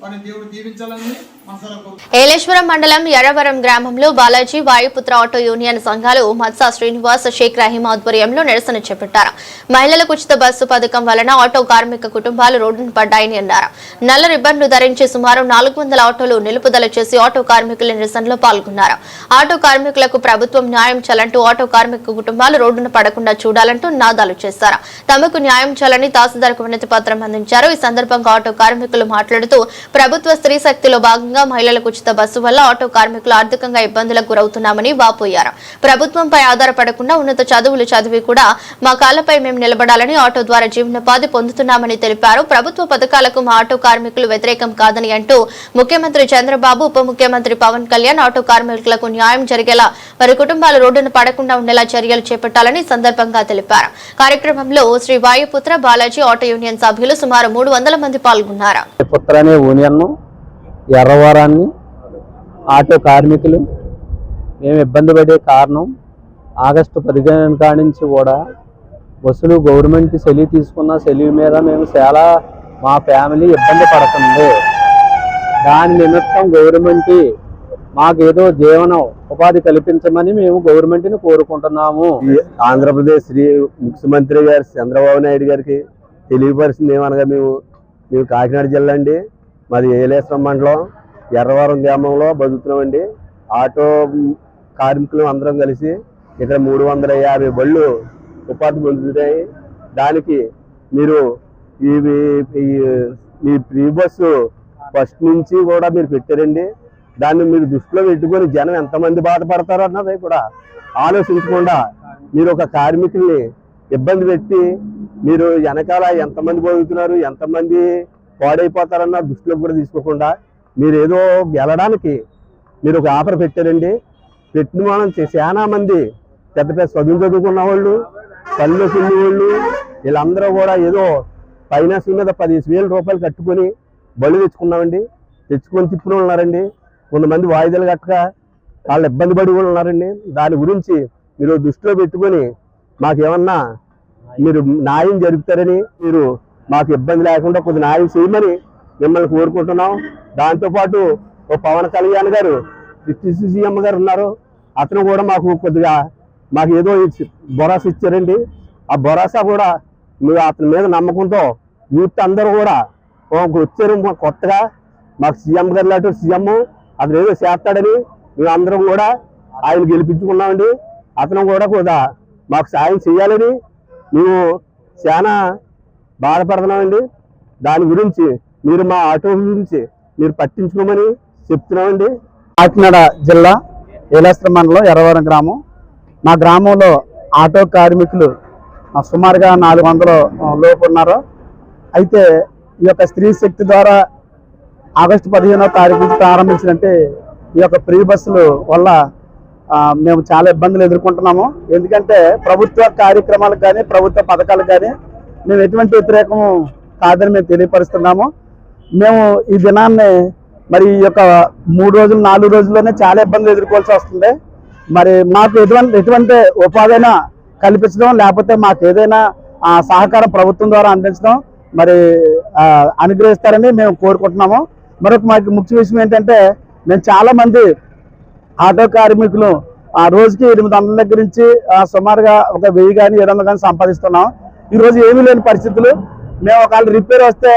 Speaker 5: వారిని దేవుడు దీవించాలని మనసారా కోరుకుంటున్నాను.
Speaker 1: ఏలేశ్వరం మండలం ఎర్రవరం గ్రామంలో బాలాజీ వాయుపుత్ర ఆటో యూనియన్ సంఘాలు మత్సా శ్రీనివాస్, షేక్ రహీం ఆధ్వర్యంలో నిరసన చేపట్టారు. మహిళలకు ఉచిత బస్సు పథకం వలన ఆటో కార్మిక కుటుంబాలు రోడ్డున పడ్డాయని అన్నారు. నల్ల రిబ్బన్లు ధరించి సుమారు 400 ఆటోలు నిలుపుదల చేసి ఆటో కార్మికుల నిరసనలో పాల్గొన్నారు. ఆటో కార్మికులకు ప్రభుత్వం న్యాయం చేయాలంటూ ఆటో కార్మిక కుటుంబాలు రోడ్డున పడకుండా చూడాలంటూ నినాదాలు చేశారు. తమకు న్యాయం చేయాలని తహసీల్దార్కు వినతి పత్రం అందించారు. ఈ సందర్భంగా ఆటో కార్మికులు మాట్లాడుతూ ప్రభుత్వ స్త్రీ శక్తిలో భాగంగా మహిళలకు ఉచిత బస్సు వల్ల ఆటో కార్మికులు ఆర్థికంగా ఇబ్బందులకు గురవుతున్నామని వాపోయారు. ప్రభుత్వంపై ఆధారపడకుండా ఉన్నత చదువులు చదివి కూడా మా కాళ్లపై మేము నిలబడాలని, ఆటో ద్వారా జీవనోపాధి పొందుతున్నామని తెలిపారు. ప్రభుత్వ పథకాలకు మా ఆటో కార్మికులు వ్యతిరేకం కాదని అంటూ ముఖ్యమంత్రి చంద్రబాబు, ఉప ముఖ్యమంత్రి పవన్ కళ్యాణ్ ఆటో కార్మికులకు న్యాయం జరిగేలా, వారి కుటుంబాలు రోడ్డున పడకుండా ఉండేలా చర్యలు చేపట్టాలని సందర్భంగా తెలిపారు. కార్యక్రమంలో శ్రీ వాయుపుత్ర బాలాజీ ఆటో యూనియన్ సభ్యులు సుమారు 300 మంది పాల్గొన్నారు.
Speaker 16: ఎర్రవరాన్ని ఆటో కార్మికులు మేము ఇబ్బంది పడే కారణం ఆగస్టు 15 కాడి నుంచి కూడా బస్సులు గవర్నమెంట్ సెలవు తీసుకున్న సెలవు మీద మేము చాలా మా ఫ్యామిలీ ఇబ్బంది పడుతుంది. దాని నిమిత్తం గవర్నమెంట్ మాకేదో జీవన ఉపాధి కల్పించమని మేము గవర్నమెంట్ని కోరుకుంటున్నాము. ఆంధ్రప్రదేశ్ ముఖ్యమంత్రి గారు చంద్రబాబు నాయుడు గారికి తెలియపరిచింది ఏమనగా మేము కాకినాడ జిల్లా అండి, మాది ఏలేశ్వరం మండలం ఎర్రవరం గ్రామంలో బతుకుతున్నామండి. ఆటో కార్మికులు అందరం కలిసి ఇక్కడ 350 బళ్ళు ఉపాధి పొందుతున్నాయి. దానికి మీరు ఈ ఫ్రీ బస్సు ఫస్ట్ నుంచి కూడా మీరు పెట్టారండి. దాన్ని మీరు దృష్టిలో పెట్టుకొని జనం ఎంతమంది బాధపడతారో అన్నది కూడా ఆలోచించకుండా మీరు ఒక కార్మికుల్ని ఇబ్బంది పెట్టి మీరు వెనకాల ఎంతమంది బతుకుతున్నారు, ఎంతమంది పాడైపోతారన్న దృష్టిలో కూడా తీసుకోకుండా మీరు ఏదో గెలడానికి మీరు ఒక ఆఫర్ పెట్టారండి. పెట్టిన మనం చాలా మంది పెద్ద పెద్ద చదువుకున్న వాళ్ళు, పల్లె పిల్లి వాళ్ళు, వీళ్ళందరూ కూడా ఏదో ఫైనాన్స్ మీద 15,000 రూపాయలు కట్టుకొని బళ్ళు తెచ్చుకున్నామండి. తెచ్చుకొని తిప్పులు ఉన్నారండి. కొంతమంది వాయిదాలు కట్టక వాళ్ళు ఇబ్బంది పడి కూడా ఉన్నారండి. దాని గురించి మీరు దృష్టిలో పెట్టుకొని మాకేమన్నా మీరు న్యాయం జరుపుతారని, మీరు మాకు ఇబ్బంది లేకుండా కొద్ది న్యాయం చేయమని మిమ్మల్ని కోరుకుంటున్నాం. దాంతోపాటు ఓ పవన్ కళ్యాణ్ గారు సీఎం గారు ఉన్నారు, అతను కూడా మాకు కొద్దిగా మాకు ఏదో భరోసా ఇచ్చారండి. ఆ భరోసా కూడా మీరు అతని మీద నమ్మకంతో యూత్ అందరూ కూడా వచ్చారు. కొత్తగా మాకు సీఎం గారు లాంటి సీఎం అతను ఏదో చేస్తాడని మేము అందరం కూడా ఆయన గెలిపించుకున్నామండి. అతను కూడా కూడా మాకు సాయం చేయాలని మేము చాలా బాధపడుతున్నామండి. దాని గురించి మీరు మా ఆటో గురించి మీరు పట్టించుకోమని చెప్తున్నామండి.
Speaker 17: కాకినాడ జిల్లా ఏలేశ్వరం మండలం ఎర్రవరం గ్రామం. మా గ్రామంలో ఆటో కార్మికులు సుమారుగా 400 లోపు ఉన్నారు. అయితే ఈ యొక్క స్త్రీ శక్తి ద్వారా ఆగస్టు 15వ తారీఖు నుంచి ప్రారంభించినట్టే ఈ యొక్క ఫ్రీ బస్సుల వల్ల మేము చాలా ఇబ్బందులు ఎదుర్కొంటున్నాము. ఎందుకంటే ప్రభుత్వ కార్యక్రమాలకు కానీ ప్రభుత్వ పథకాలకు కానీ మేము ఎటువంటి వ్యతిరేకం కాదని మేము తెలియపరుస్తున్నాము. మేము ఈ దినాన్ని మరి ఈ యొక్క 3 రోజులు 4 రోజుల్లోనే చాలా ఇబ్బందులు ఎదుర్కోవాల్సి వస్తుంది. మరి మాకు ఎటువంటి ఉపాధి కల్పించడం, లేకపోతే మాకు ఏదైనా సహకారం ప్రభుత్వం ద్వారా అందించడం మరి అనుగ్రహిస్తారని మేము కోరుకుంటున్నాము. మరొక మాకు ముఖ్య విషయం ఏంటంటే, మేము చాలా మంది ఆటో కార్మికులు రోజుకి 800 దగ్గర నుంచి సుమారుగా ఒక 1000 కానీ 700 కానీ సంపాదిస్తున్నాం. ఈరోజు ఏమీ లేని పరిస్థితులు. మేము ఒకవేళ రిపేర్ వస్తే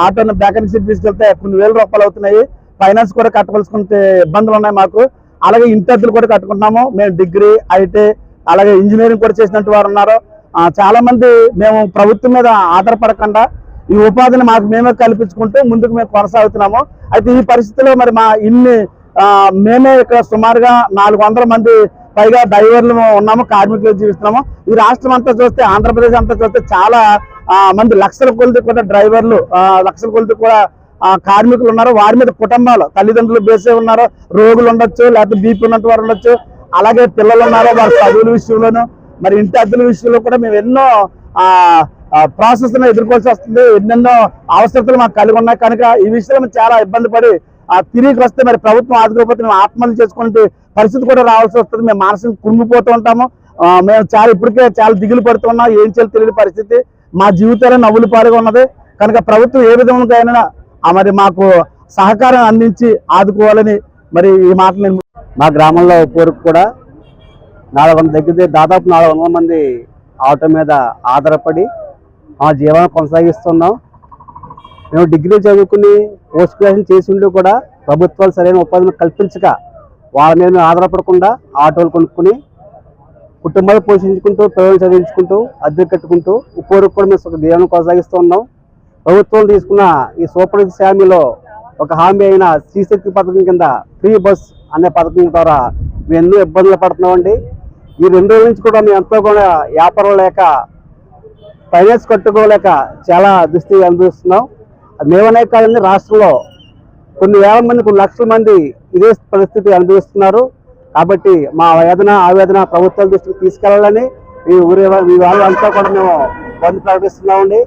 Speaker 17: ఆటోని మెకానిక్ షెడ్ తీసుకెళ్తే కొన్ని వేల రూపాయలు అవుతున్నాయి. ఫైనాన్స్ కూడా కట్టవలసుకుంటే ఇబ్బందులు ఉన్నాయి మాకు. అలాగే ఇంటి అద్దెలు కూడా కట్టుకుంటున్నాము. మేము డిగ్రీ, ఐటీ, అలాగే ఇంజనీరింగ్ కూడా చేసినట్టు వారు ఉన్నారు. చాలా మంది మేము ప్రభుత్వం మీద ఆధారపడకుండా ఈ ఉపాధిని మాకు మేమే కల్పించుకుంటూ ముందుకు మేము కొనసాగుతున్నాము. అయితే ఈ పరిస్థితిలో మరి మా మేమే ఇక్కడ సుమారుగా 400 మంది పైగా డ్రైవర్లు ఉన్నాము, కార్మికులు జీవిస్తున్నాము. ఈ రాష్ట్రం అంతా చూస్తే, ఆంధ్రప్రదేశ్ అంతా చూస్తే చాలా మంది లక్షల కొలది కూడా డ్రైవర్లు, లక్షల కొలది కూడా కార్మికులు ఉన్నారు. వారి మీద కుటుంబాలు, తల్లిదండ్రులు బేసే ఉన్నారు. రోగులు ఉండొచ్చు, లేకపోతే బీపీ ఉన్నట్టు వారు ఉండొచ్చు. అలాగే పిల్లలు ఉన్నారు, వారి చదువుల విషయంలోనూ మరి ఇంటి అద్దెల విషయంలో కూడా మేము ఎన్నో ప్రాసెస్ ఎదుర్కోవాల్సి వస్తుంది. ఎన్నెన్నో అవసరతలు మాకు కలిగి ఉన్నాయి. కనుక ఈ విషయంలో చాలా ఇబ్బంది పడి తిరిగి వస్తే మరి ప్రభుత్వం ఆదుకోకపోతే మేము ఆత్మహత్య చేసుకునే పరిస్థితి కూడా రావాల్సి వస్తుంది. మేము మానసికంగా కుంగిపోతూ ఉంటాము. మేము ఇప్పటికే చాలా దిగులు పడుతున్నాం. ఏం చేయాలో తెలియని పరిస్థితి, మా జీవితాలు నవ్వులు పాలుగా ఉన్నది. కనుక ప్రభుత్వం ఏ విధంగా అయినా మరి మాకు సహకారం అందించి ఆదుకోవాలని మరి ఈ మాట నేను
Speaker 16: మా గ్రామంలో పూర్వకు కూడా 400 దాదాపు 400 మంది ఆటో మీద ఆధారపడి మా జీవనం కొనసాగిస్తున్నాం. మేము డిగ్రీ చదువుకుని పోస్ట్ గ్రాడ్యుయేషన్ చేసి ఉండి కూడా ప్రభుత్వాలు సరైన ఉపాధిని కల్పించక వాళ్ళ మీద ఆధారపడకుండా ఆటోలు కొనుక్కుని కుటుంబాలు పోషించుకుంటూ, పిల్లలు చదివించుకుంటూ, అద్దె కట్టుకుంటూ పూర్వకు కూడా మేము జీవనం కొనసాగిస్తూ ఉన్నాం. ప్రభుత్వం తీసుకున్న ఈ సూపర్ హామీలో ఒక హామీ అయిన శ్రీశక్తి పథకం కింద ఫ్రీ బస్ అనే పథకం ద్వారా మేము ఎన్నో ఇబ్బందులు పడుతున్నామండి. ఈ 2 రోజుల నుంచి కూడా మేము ఎంతో కూడా వ్యాపారం లేక, ఫైనాన్స్ కట్టుకోలేక చాలా దుస్థితి అనుభవిస్తున్నాం. మేమనే కాదండి, రాష్ట్రంలో కొన్ని వేల మంది, కొన్ని లక్షల మంది ఇదే పరిస్థితి అనుభవిస్తున్నారు. కాబట్టి మా ఆవేదన ప్రభుత్వాల దృష్టికి తీసుకెళ్లాలని ఈ వాళ్ళంతా కూడా మేము బంద్ ప్రకటిస్తున్నామండి.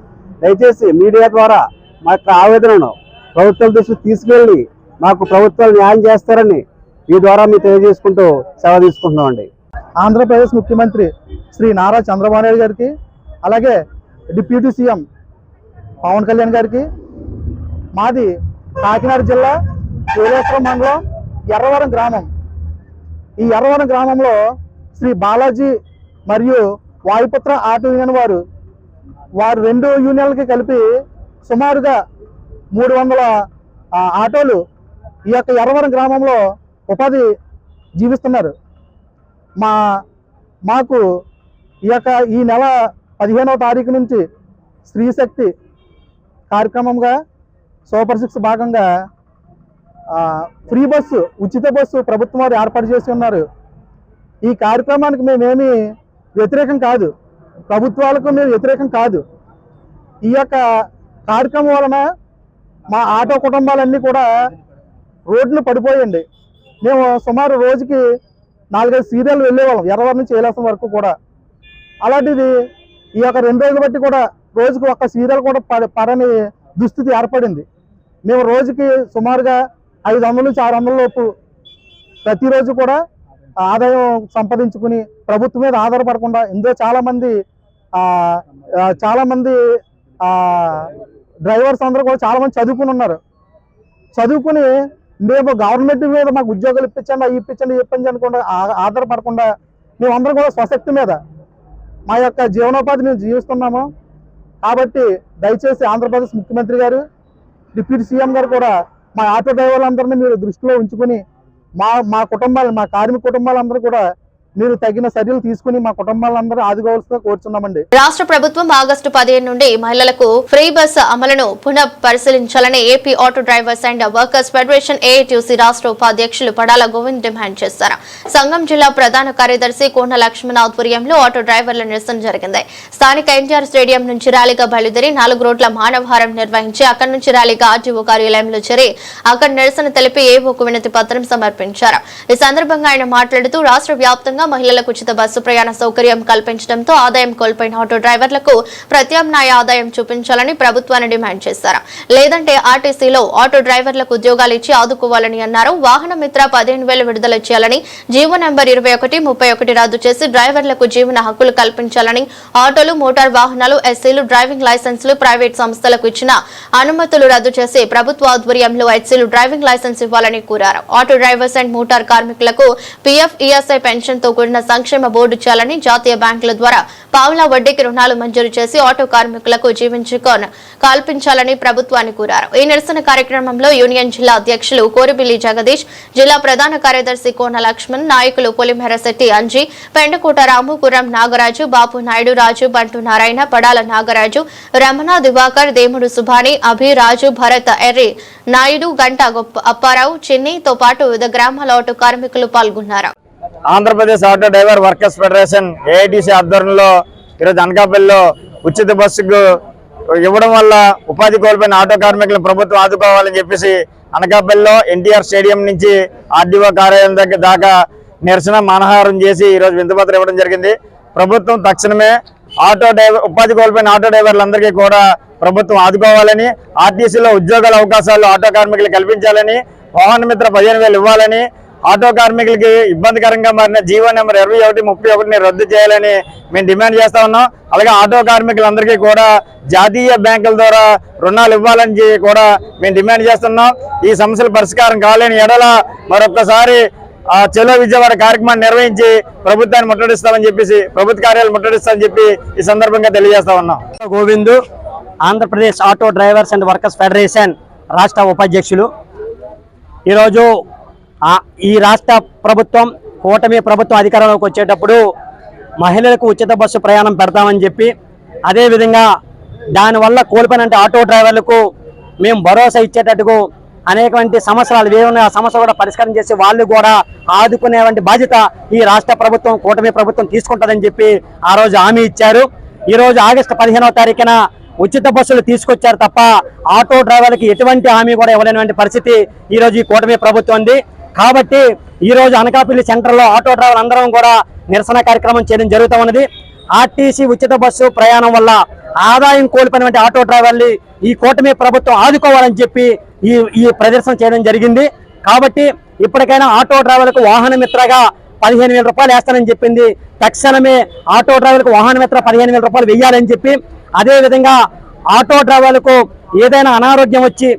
Speaker 16: దయచేసి మీడియా ద్వారా మా యొక్క ఆవేదనను ప్రభుత్వాల దృష్టికి తీసుకెళ్లి మాకు ప్రభుత్వాలు న్యాయం చేస్తారని ఈ ద్వారా మేము తెలియజేసుకుంటూ సేవ తీసుకుంటున్నామండి.
Speaker 17: ఆంధ్రప్రదేశ్ ముఖ్యమంత్రి శ్రీ నారా చంద్రబాబు నాయుడు గారికి, అలాగే డిప్యూటీ సీఎం పవన్ కళ్యాణ్ గారికి, మాది కాకినాడ జిల్లా ఏలేశ్వరం మండలం ఎర్రవరం గ్రామం. ఈ ఎర్రవరం గ్రామంలో శ్రీ బాలాజీ మరియు వాయుపుత్ర ఆటో యూనియన్ వారు 2 యూనియన్లకి కలిపి సుమారుగా 300 ఆటోలు ఈ యొక్క ఎర్రవరం గ్రామంలో ఉపాధి జీవిస్తున్నారు. మాకు ఈ నెల 15వ తారీఖు నుంచి స్త్రీశక్తి కార్యక్రమంగా సూపర్ 6 భాగంగా ఫ్రీ బస్సు, ఉచిత బస్సు ప్రభుత్వం వారు ఏర్పాటు చేసి ఉన్నారు. ఈ కార్యక్రమానికి మేమేమి వ్యతిరేకం కాదు, ప్రభుత్వాలకు మేము వ్యతిరేకం కాదు. ఈ యొక్క కార్యక్రమం వలన మా ఆటో కుటుంబాలన్నీ కూడా రోడ్లు పడిపోయండి. మేము సుమారు రోజుకి 4-5 సీరియల్ వెళ్ళేవాళ్ళం ఎర్రవరం నుంచి ఏలేశ్వరం వరకు కూడా. అలాంటిది ఈ యొక్క 2 రోజులు బట్టి కూడా రోజుకి 1 సీరియల్ కూడా పడని దుస్థితి ఏర్పడింది. మేము రోజుకి సుమారుగా 500 నుంచి 600 లోపు ప్రతిరోజు కూడా ఆదాయం సంపాదించుకుని ప్రభుత్వం మీద ఆధారపడకుండా, ఇందులో చాలామంది డ్రైవర్స్ అందరూ కూడా చాలామంది చదువుకుని ఉన్నారు. చదువుకుని మేము గవర్నమెంట్ మీద మాకు ఉద్యోగాలు ఇప్పించండి, అవి ఇప్పించండి అనుకుండా ఆధారపడకుండా మేమందరం కూడా స్వశక్తి మీద మా యొక్క జీవనోపాధి మేము జీవిస్తున్నాము. కాబట్టి దయచేసి ఆంధ్రప్రదేశ్ ముఖ్యమంత్రి గారు, డిప్యూటీ సీఎం గారు కూడా మా ఆటో డ్రైవర్లందరినీ మీరు దృష్టిలో ఉంచుకుని మా కుటుంబాలు, మా కార్మిక కుటుంబాలందరూ కూడా మీరు తగిన చర్యలు తీసుకుని మా కుటుంబాలందరూ ఆదుకోవాల్సిందిగా కోరుచున్నామండి.
Speaker 1: రాష్ట్ర ప్రభుత్వం ఆగస్టు 15 నుండి మహిళలకు ఫ్రీ బస్ అమలును పునః పరిశీలించాలని AP auto drivers and workers federation AITUC రాష్ట్ర ఉపాధ్యక్షులు పడాల గోవింద్ డిమాండ్ చేశారు. సంఘం జిల్లా ప్రధాన కార్యదర్శి కోన లక్ష్మణ ఆధ్వర్యంలో ఆటో డ్రైవర్ల నిరసన జరిగింది. స్థానిక ఎన్టీఆర్ స్టేడియం నుంచి ర్యాలీగా బయలుదేరి 4 రోడ్ల మానవహారం నిర్వహించి అక్కడి నుంచి ర్యాలీగా ఆర్టీఓ కార్యాలయంలో చేరి అక్కడ నిరసన తెలిపి ఏవోకు వినతి పత్రం సమర్పించారు. ఈ సందర్భంగా ఆయన మాట్లాడుతూ రాష్ట్ర వ్యాప్తంగా మహిళలకు ఉచిత బస్సు ప్రయాణ సౌకర్యం కల్పించడంతో ఆదాయం కోల్పోయిన ఆటో డ్రైవర్లకు ప్రత్యామ్నాయ ఆదాయం చూపించాలని ప్రభుత్వాన్ని డిమాండ్ చేశారు. లేదంటే ఆర్టీసీలో ఆటో డ్రైవర్లకు ఉద్యోగాలు ఇచ్చి ఆదుకోవాలని అన్నారు. వాహన మిత్ర 15,000 విడుదల చేయాలని, జీవో నెంబర్ 21, 31 రద్దు చేసి డ్రైవర్లకు జీవన హక్కులు కల్పించాలని, ఆటోలు, మోటార్ వాహనాలు, ఎస్సీలు, డ్రైవింగ్ లైసెన్సులు ప్రైవేట్ సంస్థలకు ఇచ్చిన అనుమతులు రద్దు చేసి ప్రభుత్వ ఆధ్వర్యంలో హెచ్సీలు డ్రైవింగ్ లైసెన్స్ ఇవ్వాలని కోరారు. ఆటో డ్రైవర్స్ అండ్ మోటార్ కార్మికులకు పీఎఫ్, ఈఎస్ఐ పెన్షన్ తో కూడిన సంక్షేమ బోర్డు చేయాలని జాతీయ బ్యాంకుల ద్వారా పావులా వడ్డీకి రుణాలు మంజూరు చేసి ఆటో కార్మికులకు జీవించుకోను కల్పించాలని ప్రభుత్వాన్ని కోరారు. ఈ నిరసన కార్యక్రమంలో యూనియన్ జిల్లా అధ్యక్షులు కోరిబిల్లి జగదీష్, జిల్లా ప్రధాన కార్యదర్శి కోన లక్ష్మణ్, నాయకులు పొలిమేర శెట్టి అంజీ, పెండకోట రాము, గుర్రం నాగరాజు, బాపు నాయుడు, రాజు, బంటు నారాయణ, పడాల నాగరాజు, రమణ, దివాకర్, దేముడు సుభాని, అభి, రాజు, భరత్, ఎర్రి నాయుడు, గంట అప్పారావు, చిన్నితో పాటు వివిధ గ్రామాల ఆటో కార్మికులు పాల్గొన్నారు.
Speaker 18: Andhra Pradesh auto driver workers federation AITC ఆధ్వర్యంలో ఈరోజు అనకాపల్లిలో ఉచిత బస్సుకు ఇవ్వడం వల్ల ఉపాధి కోల్పోయిన ఆటో కార్మికులను ప్రభుత్వం ఆదుకోవాలని చెప్పేసి అనకాపల్లిలో ఎన్టీఆర్ స్టేడియం నుంచి ఆర్డీఓ కార్యాలయం దాకా నిరసన మానహారం చేసి ఈరోజు వింతపత్రం ఇవ్వడం జరిగింది. ప్రభుత్వం తక్షణమే ఉపాధి కోల్పోయిన ఆటో డ్రైవర్లందరికీ కూడా ప్రభుత్వం ఆదుకోవాలని, ఆర్టీసీలో ఉద్యోగాల అవకాశాలు ఆటో కార్మికులు కల్పించాలని, వాహన మిత్ర 15,000 ఇవ్వాలని, ఆటో కార్మికులకి ఇబ్బందికరంగా మారిన జీవో నెంబర్ 2131 రద్దు చేయాలని మేము డిమాండ్ చేస్తా ఉన్నాం. అలాగే ఆటో కార్మికులందరికీ కూడా జాతీయ బ్యాంకుల ద్వారా రుణాలు ఇవ్వాలని కూడా మేము డిమాండ్ చేస్తున్నాం. ఈ సమస్యల పరిష్కారం కాలేని ఎడల మరొకసారి చెలో విజయవాడ కార్యక్రమాన్ని నిర్వహించి ప్రభుత్వాన్ని ముట్టడిస్తామని చెప్పేసి, ప్రభుత్వ కార్యాలయాలు ముట్టడిస్తామని చెప్పి ఈ సందర్భంగా తెలియజేస్తా ఉన్నాం.
Speaker 19: Govindu, Andhra Pradesh auto drivers and workers federation రాష్ట్ర ఉపాధ్యక్షులు. ఈరోజు ఈ రాష్ట్ర ప్రభుత్వం, కూటమి ప్రభుత్వం అధికారంలోకి వచ్చేటప్పుడు మహిళలకు ఉచిత బస్సు ప్రయాణం పెడతామని చెప్పి, అదేవిధంగా దానివల్ల కోల్పోయిన ఆటో డ్రైవర్లకు మేము భరోసా ఇచ్చేటట్టుకు అనేకమంది సమస్యలు ఏమున్నా ఆ సమస్య కూడా పరిష్కారం చేసి వాళ్ళు కూడా ఆదుకునేటువంటి బాధ్యత ఈ రాష్ట్ర ప్రభుత్వం, కూటమి ప్రభుత్వం తీసుకుంటుందని చెప్పి ఆ రోజు హామీ ఇచ్చారు. ఈరోజు ఆగస్టు 15వ తారీఖున ఉచిత బస్సులు తీసుకొచ్చారు తప్ప ఆటో డ్రైవర్లకి ఎటువంటి హామీ కూడా ఇవ్వలేనటువంటి పరిస్థితి ఈరోజు ఈ కూటమి ప్రభుత్వం ఉంది. కాబట్టి ఈరోజు అనకాపల్లి సెంటర్లో ఆటో డ్రైవర్ అందరం కూడా నిరసన కార్యక్రమం చేయడం జరుగుతూ ఉన్నది. ఆర్టీసీ ఉచిత బస్సు ప్రయాణం వల్ల ఆదాయం కోల్పోయినటువంటి ఆటో డ్రైవర్లు ఈ కూటమి ప్రభుత్వం ఆదుకోవాలని చెప్పి ఈ ప్రదర్శన చేయడం జరిగింది. కాబట్టి ఇప్పటికైనా ఆటో డ్రైవర్లకు వాహన మిత్రగా 15,000 రూపాయలు వేస్తానని చెప్పింది. తక్షణమే ఆటో డ్రైవర్లకు వాహన మిత్ర 15,000 రూపాయలు వెయ్యాలని చెప్పి, అదేవిధంగా ఆటో డ్రైవర్లకు ఏదైనా అనారోగ్యం వచ్చి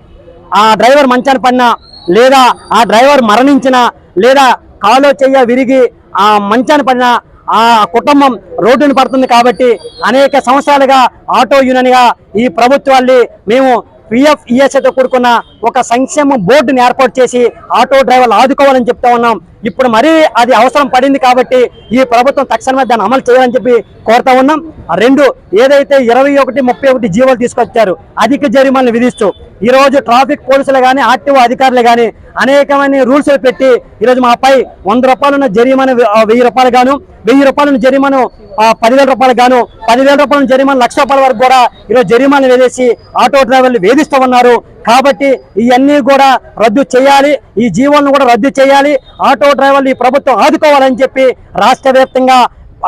Speaker 19: ఆ డ్రైవర్ మంచాన పడినా, లేదా ఆ డ్రైవర్ మరణించినా, లేదా కాలో చెయ్య విరిగి ఆ మంచాన పడినా ఆ కుటుంబం రోడ్డును పడుతుంది. కాబట్టి అనేక సంవత్సరాలుగా ఆటో యూనియన్గా ఈ ప్రభుత్వాన్ని మేము PF ESతో కూడుకున్న ఒక సంక్షేమ బోర్డుని ఏర్పాటు చేసి ఆటో డ్రైవర్లు ఆదుకోవాలని చెప్తా ఉన్నాం. ఇప్పుడు మరీ అది అవసరం పడింది కాబట్టి ఈ ప్రభుత్వం తక్షణమే దాన్ని అమలు చేయాలని చెప్పి కోరుతా ఉన్నాం. రెండు, ఏదైతే 21, 31 జీవోలు తీసుకొచ్చారు అధిక జరిమానాలు విధిస్తూ ఈరోజు ట్రాఫిక్ పోలీసులు కానీ ఆర్టీఓ అధికారులు కానీ అనేకమైన రూల్స్ పెట్టి ఈరోజు మాపై 100 రూపాయలున్న జరిమానా 1000 రూపాయలు గాను, 1000 రూపాయల జరిమాను 10,000 రూపాయలు గాను, 10,000 రూపాయల జరిమానా 1,00,000 రూపాయల వరకు కూడా ఈరోజు జరిమానాలు వేసి ఆటో డ్రైవర్లు వేధిస్తూ ఉన్నారు. కాబట్టి ఇవన్నీ కూడా రద్దు చేయాలి, ఈ జీవోలను కూడా రద్దు చేయాలి, ఆటో డ్రైవర్లు ఈ ప్రభుత్వం ఆదుకోవాలని చెప్పి రాష్ట్ర వ్యాప్తంగా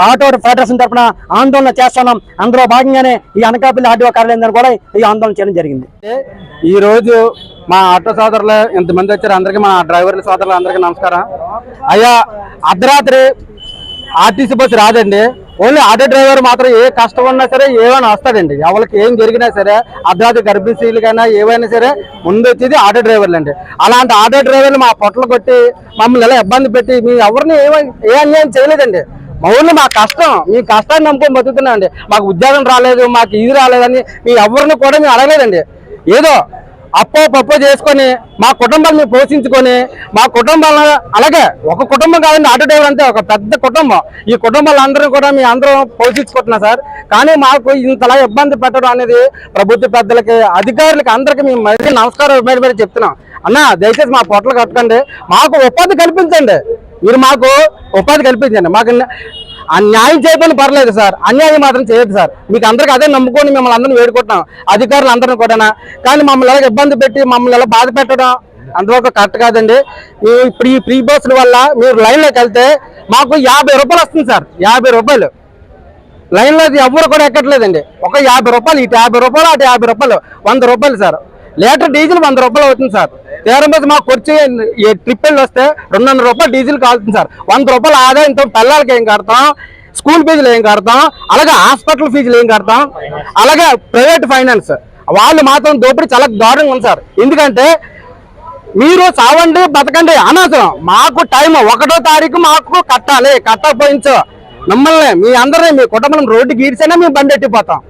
Speaker 19: ఆటో ఫెడరేషన్ తరఫున ఆందోళన చేస్తున్నాం. అందులో భాగంగానే ఈ అనకాపల్లి ఆర్డీఓ కార్యాలయం కూడా ఈ ఆందోళన చేయడం జరిగింది.
Speaker 17: ఈ రోజు మా ఆటో సోదరులు ఎంతమంది వచ్చారు, అందరికీ మా డ్రైవర్ల సోదరులు అందరికీ నమస్కారం. అయ్యా, అర్ధరాత్రి ఆర్టీసీ బస్సు రాదండి, ఓన్లీ ఆటో డ్రైవర్ మాత్రం ఏ కష్టం ఉన్నా సరే ఏమైనా వస్తాడండి. ఎవరికి ఏం జరిగినా సరే, అర్ధరాత్రి గర్భిణీలకైనా ఏవైనా సరే ముందు వచ్చేది ఆటో డ్రైవర్లు అండి. అలాంటి ఆటో డ్రైవర్లు మా పొట్టలు కొట్టి మమ్మల్ని ఎలా ఇబ్బంది పెట్టి మీ ఎవరిని ఏ అన్యాయం చేయలేదండి. మా ఊళ్ళో మా కష్టం, మీ కష్టాన్ని నమ్ముకొని బతుకుతున్నాం అండి. మాకు ఉద్యోగం రాలేదు, మాకు ఇది రాలేదని మీ ఎవరిని కూడా మేము అడగలేదండి. ఏదో అప్పో పప్పో చేసుకొని మా కుటుంబాన్ని పోషించుకొని మా కుటుంబాలను, అలాగే ఒక కుటుంబం కాదండి ఆటో డ్రైవర్ అంటే ఒక పెద్ద కుటుంబం. ఈ కుటుంబాలందరూ కూడా మీ అందరం పోషించుకుంటున్నాం సార్. కానీ మాకు ఇంతలా ఇబ్బంది పెట్టడం అనేది ప్రభుత్వ పెద్దలకి, అధికారులకి అందరికీ మేము మరీ నమస్కారం మరి చెప్తున్నాం. అన్న, దయచేసి మా పొట్టలు కట్టకండి, మాకు ఉపాధి కల్పించండి. మీరు మాకు ఉపాధి కల్పించండి. మాకు న్యాయం చేయకపోయినా పర్లేదు సార్, అన్యాయం మాత్రం చేయొద్దు సార్. మీకు అందరికీ అదే నమ్ముకొని మిమ్మల్ని అందరినీ వేడుకుంటున్నాం, అధికారులు అందరినీ కూడా. కానీ మమ్మల్ని ఎలా ఇబ్బంది పెట్టి మమ్మల్ని ఎలా బాధ పెట్టడం అందువరకు కరెక్ట్ కాదండి. ఇప్పుడు ఈ ఫ్రీ బస్సుల వల్ల మీరు లైన్లోకి వెళ్తే మాకు 50 రూపాయలు వస్తుంది సార్. 50 రూపాయలు లైన్లో ఎవరు కూడా ఎక్కట్లేదండి. ఒక 50 రూపాయలు, ఇటు 50 రూపాయలు, అటు 50 రూపాయలు, 100 రూపాయలు సార్. లీటర్ డీజిల్ 100 రూపాయలు అవుతుంది సార్. తీరం బస్సు మాకు వచ్చి ట్రిప్ వెళ్ళి వస్తే 200 రూపాయలు డీజిల్ కాలుతుంది సార్. 100 రూపాయలు ఆదాయంతో పిల్లలకి ఏం కడతాం, స్కూల్ ఫీజులు ఏం కడతాం, అలాగే హాస్పిటల్ ఫీజులు ఏం కడతాం, అలాగే ప్రైవేట్ ఫైనాన్స్ వాళ్ళు మాత్రం దోపిడీ చాలా దారుణంగా ఉంది సార్. ఎందుకంటే
Speaker 19: మీరు చావండి బతకండి అనవసరం. మాకు టైం 1వ తారీఖు మాకు కట్టాలి. కట్టకపోయించు మిమ్మల్ని మీ అందరినీ మీ కుటుంబం రోడ్డు గీడ్చైనా మేము బండి ఎట్టిపోతాం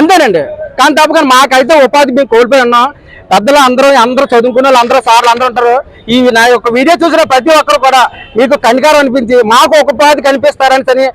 Speaker 19: అంతేనండి. కానీ తప్పకుండా మాకైతే ఉపాధి మేము కోల్పోయి ఉన్నాం. పెద్దలు అందరూ చదువుకునే వాళ్ళు అందరూ సార్లు అందరూ ఉంటారు. ఈ నా యొక్క వీడియో చూసిన ప్రతి ఒక్కరు కూడా మీకు కనికారం అనిపించి మాకు ఒక ఉపాధి కనిపిస్తారని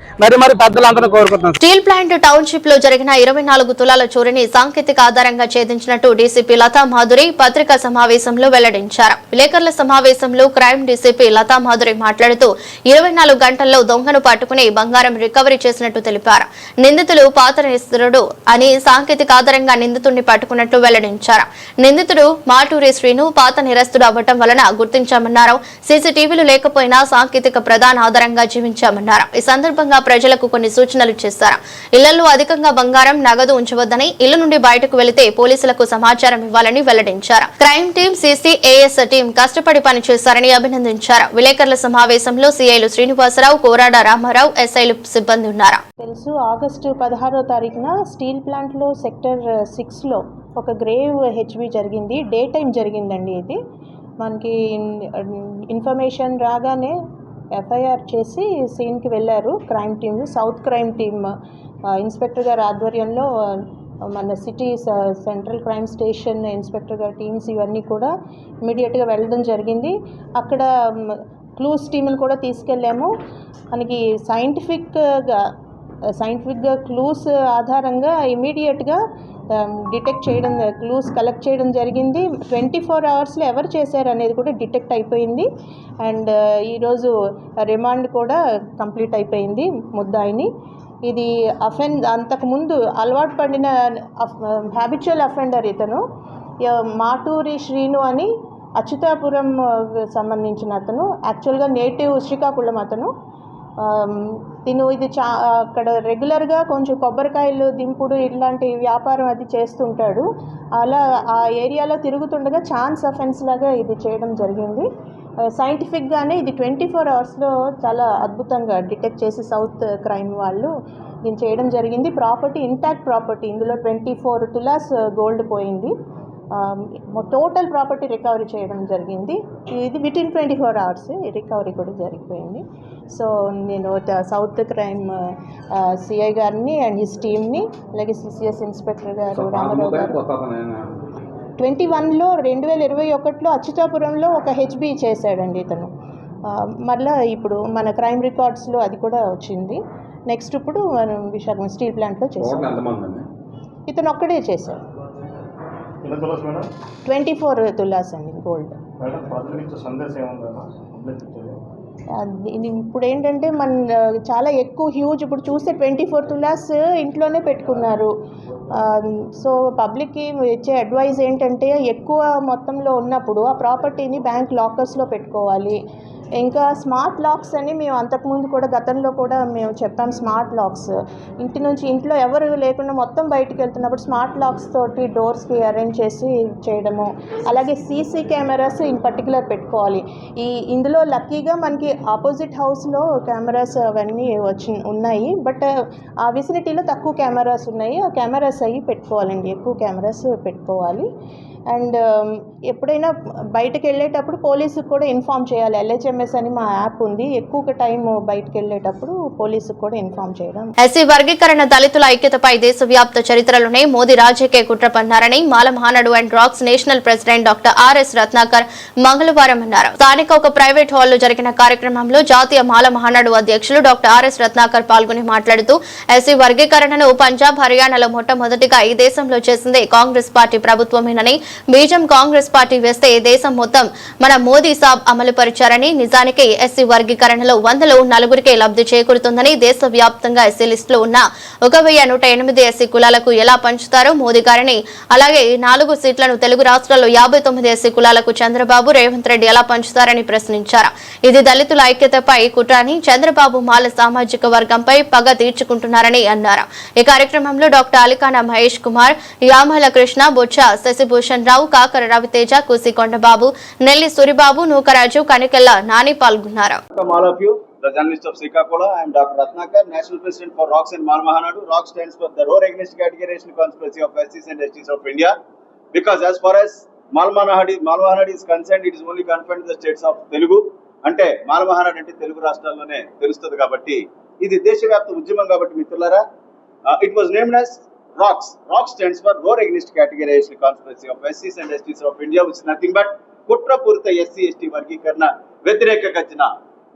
Speaker 19: మరి పెద్దలందరూ కోరుకుంటున్నాం.
Speaker 1: స్టీల్ ప్లాంట్ టౌన్షిప్ లో జరిగిన 24 తులాల చోరీని సాంకేతిక ఆధారంగా ఛేదించినట్టు డీసీపీ లతా మాధురి పత్రికా సమావేశంలో వెల్లడించారు. విలేకరుల సమావేశంలో క్రైమ్ డీసీపీ లతా మాధురి మాట్లాడుతూ 24 గంటల్లో దొంగను పట్టుకుని బంగారం రికవరీ చేసినట్టు తెలిపారు. నిందితులు పాత నేరస్తుడు అని సాంకేతిక ఆధారంగా నిందితుడిని పట్టుకున్నట్టు వెల్లడించారు. నిందితుడు మాటూరి శ్రీను పాత నేరస్తుడు అవ్వటం వలన గుర్తించామన్నారు. సీసీటీవీలు లేకపోయినా సాంకేతిక ప్రధాన ఆధారంగా జీవించామన్నారు. ఈ సందర్భంగా ప్రజలకు కొన్ని సూచనలు చేశారు. ఇళ్లలో అధికంగా బంగారం నగదు ఉంచవద్దని, ఇళ్ల నుండి బయటకు వెళితే పోలీసులకు సమాచారం ఇవ్వాలని వెల్లడించారు. క్రైమ్ టీం, సీసీఏఎస్ టీం కష్టపడి పనిచేశారని అభినందించారు. విలేకరుల సమావేశంలో సీఐలు శ్రీనివాసరావు, కోరాడ రామారావు, ఎస్ఐలు సిబ్బంది ఉన్నారు.
Speaker 20: తెలుసు ఆగస్టు 16వ తారీఖున స్టీల్ ప్లాంట్లో సెక్టర్ 6లో ఒక గ్రేవ్ హెచ్బి జరిగింది. డే టైం జరిగిందండి. ఇది మనకి ఇన్ఫర్మేషన్ రాగానే ఎఫ్ఐఆర్ చేసి సీన్కి వెళ్ళారు crime team, south crime team inspector గారి ఆధ్వర్యంలో మన city central crime station inspector గారి టీమ్స్ ఇవన్నీ కూడా ఇమీడియట్గా వెళ్ళడం జరిగింది. అక్కడ క్లూస్ టీములు కూడా తీసుకెళ్ళాము. మనకి సైంటిఫిక్గా క్లూస్ ఆధారంగా ఇమీడియట్గా డిటెక్ట్ చేయడం, క్లూస్ కలెక్ట్ చేయడం జరిగింది. 24 అవర్స్లో ఎవరు చేశారు అనేది కూడా డిటెక్ట్ అయిపోయింది. అండ్ ఈరోజు రిమాండ్ కూడా కంప్లీట్ అయిపోయింది ముద్దాయిని. ఇది అంతకుముందు అలవాటు పడిన హ్యాబిచువల్ అఫెండర్ ఇతను మాటూరి శ్రీను అని అచ్యుతాపురం సంబంధించిన అతను. యాక్చువల్గా నేటివ్ శ్రీకాకుళం అతను. ఇది అక్కడ రెగ్యులర్గా కొంచెం కొబ్బరికాయలు దింపుడు ఇట్లాంటి వ్యాపారం అది చేస్తుంటాడు. అలా ఆ ఏరియాలో తిరుగుతుండగా ఛాన్స్ అఫెన్స్ లాగా ఇది చేయడం జరిగింది. సైంటిఫిక్గానే ఇది 24 అవర్స్లో చాలా అద్భుతంగా డిటెక్ట్ చేసి సౌత్ క్రైమ్ వాళ్ళు దీన్ని చేయడం జరిగింది. ప్రాపర్టీ ఇంటాక్ట్ ప్రాపర్టీ, ఇందులో 24 తులాస్ గోల్డ్ పోయింది. టోటల్ ప్రాపర్టీ రికవరీ చేయడం జరిగింది. ఇది వితిన్ 24 అవర్స్ రికవరీ కూడా జరిగిపోయింది. సో నేను సౌత్ క్రైమ్ సిఐ గారిని అండ్ హిస్ టీమ్ని, అలాగే సిసిఎస్ ఇన్స్పెక్టర్ గారు రామారావు గారు 2021లో 2021లో అచ్యుతాపురంలో ఒక హెచ్బి చేశాడండి ఇతను. మళ్ళీ ఇప్పుడు మన క్రైమ్ రికార్డ్స్లో అది కూడా వచ్చింది. నెక్స్ట్ ఇప్పుడు మనం విశాఖ స్టీల్ ప్లాంట్లో చేసాం. ఇతను ఒక్కడే చేశాడు. 24 తులాస్ అండి గోల్డ్. ఇప్పుడు ఏంటంటే చాలా ఎక్కువ హ్యూజ్, ఇప్పుడు చూస్తే 24 తులాస్ ఇంట్లోనే పెట్టుకున్నారు. సో పబ్లిక్కి ఇచ్చే అడ్వైజ్ ఏంటంటే ఎక్కువ మొత్తంలో ఉన్నప్పుడు ఆ ప్రాపర్టీని బ్యాంక్ లాకర్స్లో పెట్టుకోవాలి. ఇంకా స్మార్ట్ లాక్స్ అని మేము అంతకుముందు కూడా గతంలో కూడా మేము చెప్పాం. స్మార్ట్ లాక్స్ ఇంట్లో ఎవరు లేకుండా మొత్తం బయటికి వెళ్తున్నప్పుడు స్మార్ట్ లాక్స్ తోటి డోర్స్కి అరేంజ్ చేసి చేయడము. అలాగే సీసీ కెమెరాస్ ఇన్ పర్టికులర్ పెట్టుకోవాలి. ఇందులో లక్కీగా మనకి ఆపోజిట్ హౌస్లో కెమెరాస్ అవన్నీ ఉన్నాయి. బట్ ఆ విసినిటీలో తక్కువ కెమెరాస్ ఉన్నాయి. ఆ కెమెరాస్ అవి పెట్టుకోవాలండి, ఎక్కువ కెమెరాస్ పెట్టుకోవాలి. అండ్ ఎప్పుడైనా బయటకు వెళ్ళేటప్పుడు పోలీసుకు కూడా ఇన్ఫామ్ చేయాలి. LHMS అని మా యాప్ ఉంది. ఎక్కువ టైం బయటకు వెళ్ళేటప్పుడు పోలీసుకు కూడా ఇన్ఫామ్ చేయడం.
Speaker 1: ఎస్సీ వర్గీకరణ దళితుల ఐక్యతపై దేశవ్యాప్త చరిత్రలోనే మోదీ రాజకీయ కుట్ర పన్నారని మాల మహానాడు అండ్ రాక్స్ national president doctor RS Ratnakar మంగళవారం అన్నారు. స్థానిక ఒక ప్రైవేట్ హాల్లో జరిగిన కార్యక్రమంలో జాతీయ మాల మహానాడు అధ్యక్షులు డాక్టర్ ఆర్ఎస్ రత్నాకర్ పాల్గొని మాట్లాడుతూ ఎస్సీ వర్గీకరణను పంజాబ్, హర్యానాలో మొట్టమొదటిగా ఈ దేశంలో చేసిందే కాంగ్రెస్ పార్టీ ప్రభుత్వమేనని, బీజం కాంగ్రెస్ పార్టీ వేస్తే దేశం మొత్తం మన మోదీ సాబ్ అమలు పరిచారని, నిజానికి ఎస్సీ వర్గీకరణలో 100లో 4గురికే లబ్ధి చేకూరుతుందని, దేశవ్యాప్తంగా ఎస్సీ లిస్టులో ఉన్న 1108 ఎస్సీ కులాలకు ఎలా పంచుతారో మోదీ గారిని, అలాగే 4 సీట్లను తెలుగు రాష్ట్రాల్లో 59 ఎస్సీ కులాలకు చంద్రబాబు, రేవంత్ రెడ్డి ఎలా పంచుతారని ప్రశ్నించారు. ఇది దళితుల ఐక్యతపై కుట్ర అని, చంద్రబాబు మాల సామాజిక వర్గంపై పగ తీర్చుకుంటున్నారని అన్నారు. ఈ కార్యక్రమంలో డాక్టర్ అలికానా మహేష్ కుమార్, యామల కృష్ణ, బొచ్చ శశిభూషణ్ రావు, కాకర రవితేజ, కుసి కొండబాబు, నెల్లి సూరిబాబు, నూకరాజు, కనికెల్ల నాని పాల్గొన్నారు.
Speaker 21: The journalist of Srikakulam. I am Dr. Ratnakar, National President for ROCS and Mal Mahanadu. ROCS stands for the Road Against Categorization Conspiracy of SCs and STs of India. Because as far as Malmahanadi is concerned, it is only confined to the states of Telugu. అంటే మాలమహానాడు అంటే తెలుగు రాష్ట్రాల్లోనే తెలుస్తుంది కాబట్టి ఇది దేశవ్యాప్త ఉద్యమం కాబట్టి మిత్రులారా it was named as ROCKS. ROCKS stands for Roar Against Categorization Conspiracy of SCs and STs of India, which is nothing but కుట్రపూరిత SC/ST వర్గీకరణ వ్యతిరేక గర్జన.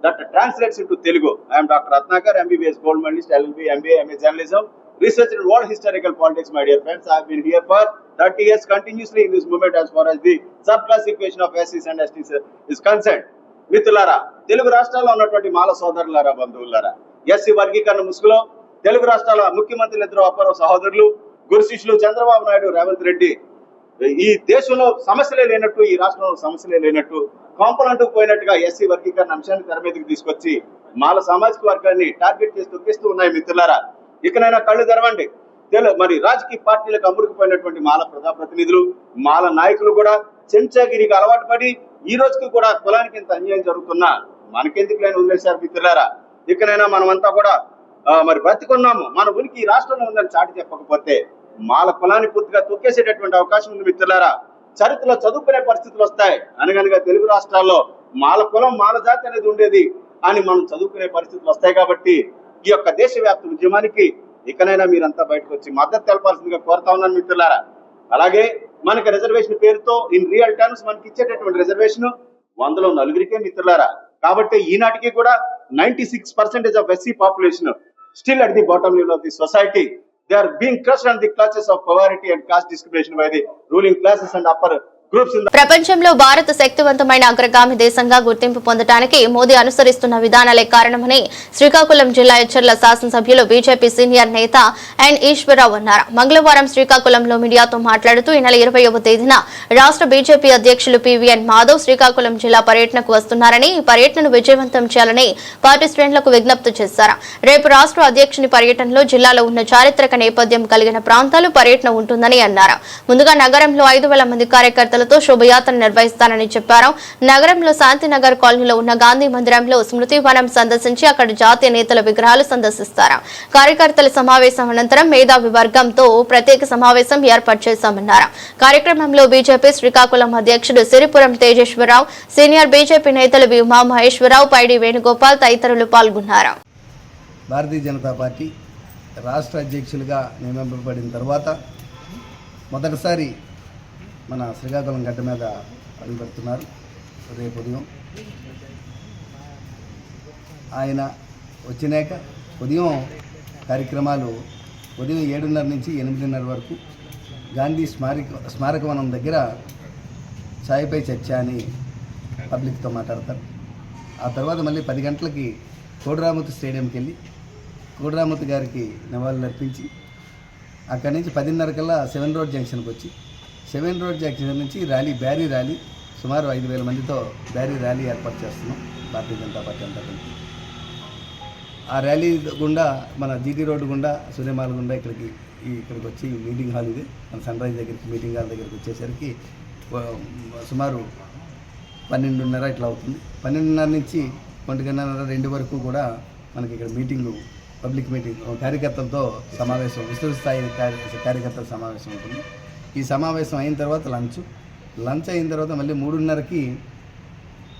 Speaker 21: That translates into Telugu. I am Dr. Ratnakar, MBBS Gold Medalist, LLB, MBA, MA Journalism, research in world historical politics, my dear friends. I have been here for 30 years continuously in this movement as far as the subclassification of SCs and STs is concerned. మిత్రులారా, తెలుగు రాష్ట్రాల్లో ఉన్నటువంటి మాల సోదరులారా, బంధువులారా, SC వర్గీకరణ ముసుగులో తెలుగు రాష్ట్రాల ముఖ్యమంత్రులు ఇద్దరు అపర సహోదరులు, గురు శిష్యులు చంద్రబాబు నాయుడు, రేవంత్ రెడ్డి ఈ దేశంలో సమస్యలే లేనట్టు, ఈ రాష్ట్రంలో సమస్యలే లేనట్టు, కాంపలంటూ పోయినట్టుగా ఎస్సీ వర్గీకరణ అంశాన్ని తెర మీదకి తీసుకొచ్చి మాల సామాజిక వర్గాన్ని టార్గెట్ చేసి తొక్కిస్తూ ఉన్నాయి. మిత్రులారా, ఇకనైనా కళ్ళు తెరవండి. మరి రాజకీయ పార్టీలకు అమ్ముడుకుపోయినటువంటి మాల ప్రజాప్రతినిధులు, మాల నాయకులు కూడా చెంచాగిరికి అలవాటు పడి ఈ రోజుకి కూడా కులానికి ఇంత అన్యాయం జరుగుతున్నా మనకెందుకు లేని వదిలేశారు. మిత్రులారా, ఇకనైనా మనమంతా కూడా మరి బ్రతికున్నాము, మన ఉనికి ఈ రాష్ట్రంలో ఉందని చాటి చెప్పకపోతే మాల కులాన్ని పూర్తిగా తొక్కేసేటటువంటి అవకాశం ఉంది. మిత్రులారా, చరిత్రలో చదువుకునే పరిస్థితులు వస్తాయి. అనగనగా తెలుగు రాష్ట్రాల్లో మాల కులం, మాల జాతి అనేది ఉండేది అని మనం చదువుకునే పరిస్థితులు వస్తాయి. కాబట్టి ఈ యొక్క దేశవ్యాప్త ఉద్యమానికి ఇకనైనా మీరంతా బయటకు వచ్చి మద్దతు తెలపాల్సిందిగా కోరుతా ఉన్నాను. మిత్రులారా, అలాగే మనకి రిజర్వేషన్ పేరుతో ఇన్ రియల్ టర్మ్స్ మనకి ఇచ్చేటటువంటి రిజర్వేషన్ 100లో 4 మిత్రులారా. కాబట్టి ఈనాటికి కూడా 96% of SC population still at the bottom level of the society. They are being crushed on the clutches of poverty and caste discrimination by the ruling classes and upper groups in the
Speaker 1: ప్రపంచంలో భారత శక్తివంతమైన అగ్రగామి దేశంగా గుర్తింపు పొందడానికి మోదీ అనుసరిస్తున్న విధానాలే కారణమని శ్రీకాకుళం జిల్లా ఎచ్చర్ల శాసనసభ్యులు బీజేపీ సీనియర్ నేత ఎన్ ఈశ్వరరావు అన్నారు. మంగళవారం శ్రీకాకుళంలో మీడియాతో మాట్లాడుతూ ఈ నెల 20వ తేదీన రాష్ట్ర బీజేపీ అధ్యక్షులు పివిఎన్ మాధవ్ శ్రీకాకుళం జిల్లా పర్యటనకు వస్తున్నారని, ఈ పర్యటనను విజయవంతం చేయాలని పార్టీ శ్రేణులకు విజ్ఞప్తి చేశారు. రేపు రాష్ట్ర అధ్యక్షుని పర్యటనలో జిల్లాలో ఉన్న చారిత్రక నేపథ్యం కలిగిన ప్రాంతాలు పర్యటన ఉంటుందని అన్నారు. ముందుగా నగరంలో 5,000 మంది కార్యకర్తలు శోభయాత్ర నిర్వహిస్తానని చెప్పారు. నగరంలో శాంతినగర్ కాలనీలో ఉన్న గాంధీ మందిరంలో స్మృతి వనం సందర్శించి అక్కడ జాతీయ నేతల విగ్రహాలు సందర్శిస్తారు. కార్యకర్తల సమావేశం అనంతరం మేధావి వర్గంతో ప్రత్యేక సమావేశం ఏర్పాటు చేశామన్నారు. కార్యక్రమంలో బీజేపీ శ్రీకాకుళం అధ్యక్షుడు సిరిపురం తేజేశ్వరరావు, సీనియర్ బీజేపీ నేతలు వి ఉమా మహేశ్వరరావు, పైడి వేణుగోపాల్ తదితరులు పాల్గొన్నారు.
Speaker 3: భారతీయ జనతా పార్టీ రాష్ట్ర అధ్యక్షులుగా నియమింపబడిన తర్వాత మొదటిసారి మన శ్రీకాకుళం గడ్డ మీద అడుగుపెడుతున్నారు. రేపు ఉదయం ఆయన వచ్చినాక ఉదయం కార్యక్రమాలు ఉదయం 7:30 నుంచి 8:30 వరకు గాంధీ స్మారకవనం దగ్గర ఛాయ్పై చర్చ అని పబ్లిక్తో మాట్లాడతారు. ఆ తర్వాత మళ్ళీ 10 గంటలకి కోడిరామూర్తి స్టేడియంకి వెళ్ళి కోడిరామూర్తి గారికి నివాళులు అర్పించి అక్కడి నుంచి 10:30 కల్లా 7 రోడ్ జంక్షన్కి వచ్చి 7 రోడ్ జంక్షన్ నుంచి భారీ ర్యాలీ సుమారు 5,000 మందితో భారీ ర్యాలీ ఏర్పాటు చేస్తున్నాం భారతీయ జనతా పార్టీ అంతా కలిసి. ఆ ర్యాలీ గుండా మన జీటీ రోడ్డు గుండా సూర్యమాల గుండా ఇక్కడికి వచ్చి మీటింగ్ హాల్ ఇది మన సన్ రైజ్ దగ్గరికి మీటింగ్ హాల్ దగ్గరికి వచ్చేసరికి సుమారు 12:30 ఇట్లా అవుతుంది. 12:30 నుంచి 1:30 వరకు కూడా మనకి ఇక్కడ మీటింగు, పబ్లిక్ మీటింగ్, కార్యకర్తలతో సమావేశం, విస్తృత స్థాయి కార్యకర్తల సమావేశం ఉంటుంది. ఈ సమావేశం అయిన తర్వాత లంచ్ అయిన తర్వాత మళ్ళీ 3:30కి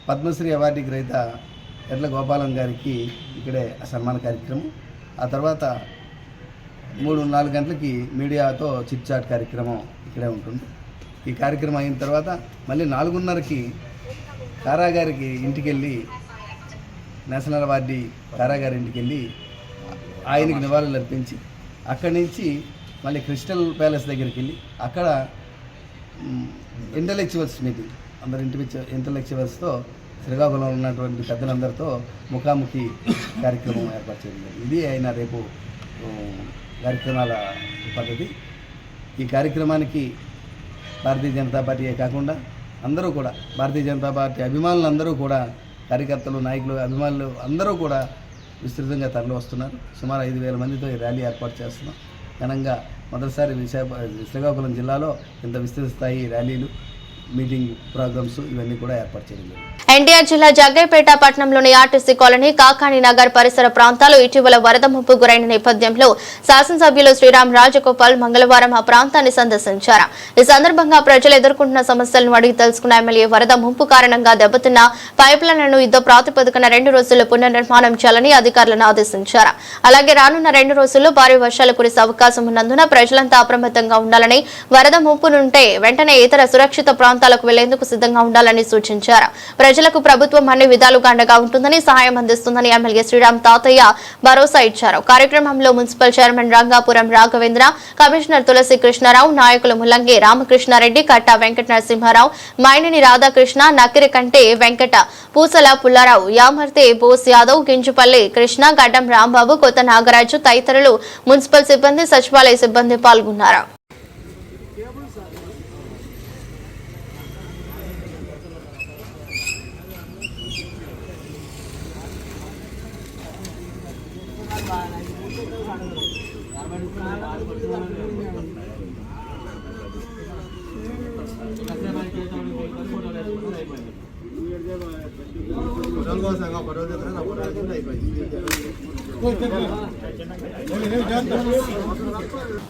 Speaker 3: పద్మశ్రీ అవార్డు గ్రహీత ఎడ్ల గోపాలం గారికి ఇక్కడే సన్మాన కార్యక్రమం. ఆ తర్వాత 3-4 గంటలకి మీడియాతో చిట్ చాట్ కార్యక్రమం ఇక్కడే ఉంటుంది. ఈ కార్యక్రమం అయిన తర్వాత మళ్ళీ 4:30కి కారాగారికి ఇంటికి వెళ్ళి, నేషనల్ అవార్డీ కారాగారి ఇంటికి వెళ్ళి ఆయనకి నివాళులు అర్పించి అక్కడి నుంచి మళ్ళీ క్రిస్టల్ ప్యాలెస్ దగ్గరికి వెళ్ళి అక్కడ ఇంటలెక్చువల్స్ మీటింగ్, అందరు ఇంటలెక్చువల్స్తో శ్రీకాకుళంలో ఉన్నటువంటి పెద్దలందరితో ముఖాముఖి కార్యక్రమం ఏర్పాటు చేయడం. ఇది ఆయన రేపు కార్యక్రమాల పద్ధతి. ఈ కార్యక్రమానికి భారతీయ జనతా పార్టీయే కాకుండా అందరూ కూడా, భారతీయ జనతా పార్టీ అభిమానులు అందరూ కూడా, కార్యకర్తలు, నాయకులు, అభిమానులు అందరూ కూడా విస్తృతంగా తరలి వస్తున్నారు. సుమారు 5,000 మందితో ఈ ర్యాలీ ఏర్పాటు చేస్తున్నాం. ఘనంగా మొదటిసారి శ్రీకాకుళం జిల్లాలో ఇంత విస్తృత స్థాయి ర్యాలీలు మీటింగ్ ప్రోగ్రామ్స్ ఇవన్నీ కూడా ఏర్పాటు చేయడం జరిగింది.
Speaker 1: ఎన్టీఆర్ జిల్లా జగ్గైపేట పట్టణంలోని ఆర్టీసీ కాలనీ కాకాని నగర్ పరిసర ప్రాంతాలు ఇటీవల వరద ముప్పు గురైన నేపథ్యంలో శాసనసభ్యులు శ్రీరామ్ రాజగోపాల్ మంగళవారం ఆ ప్రాంతాన్ని సందర్శించారు. ఈ సందర్భంగా ప్రజలు ఎదుర్కొంటున్న సమస్యలను అడిగి తెలుసుకున్న ఎమ్మెల్యే వరద ముంపు కారణంగా దెబ్బతిన్న పైప్లైన్లను యుద్ధ ప్రాతిపదికన 2 రోజుల్లో పునర్నిర్మాణం చేయాలని అధికారులను ఆదేశించారు. అలాగే రానున్న 2 రోజుల్లో భారీ వర్షాలు కురిసే అవకాశం ఉన్నందున ప్రజలంతా అప్రమత్తంగా ఉండాలని, వరద ముంపు నుంటే వెంటనే ఇతర సురక్షిత ప్రాంతాలకు వెళ్లేందుకు సిద్ధంగా ఉండాలని సూచించారు. ప్రజలకు ప్రభుత్వం అన్ని విధాలుగా అండగా ఉంటుందని, సహాయం అందిస్తుందని ఎమ్మెల్యే శ్రీరామ్ తాతయ్య భరోసా ఇచ్చారు. కార్యక్రమంలో municipal chairman Rangapuram Raghavendra, commissioner Tulasi Krishnarao, నాయకులు ముల్లంగి రామకృష్ణారెడ్డి, కట్టా వెంకట నరసింహారావు, మైనిని రాధాకృష్ణ, నక్కిరికంటి వెంకట, పూసల పుల్లారావు, యామర్తి బోస్ యాదవ్, గింజుపల్లి కృష్ణ, గడ్డం రాంబాబు, కొత్త నాగరాజు తదితరులు మున్సిపల్ సిబ్బంది, సచివాలయ సిబ్బంది పాల్గొన్నారు.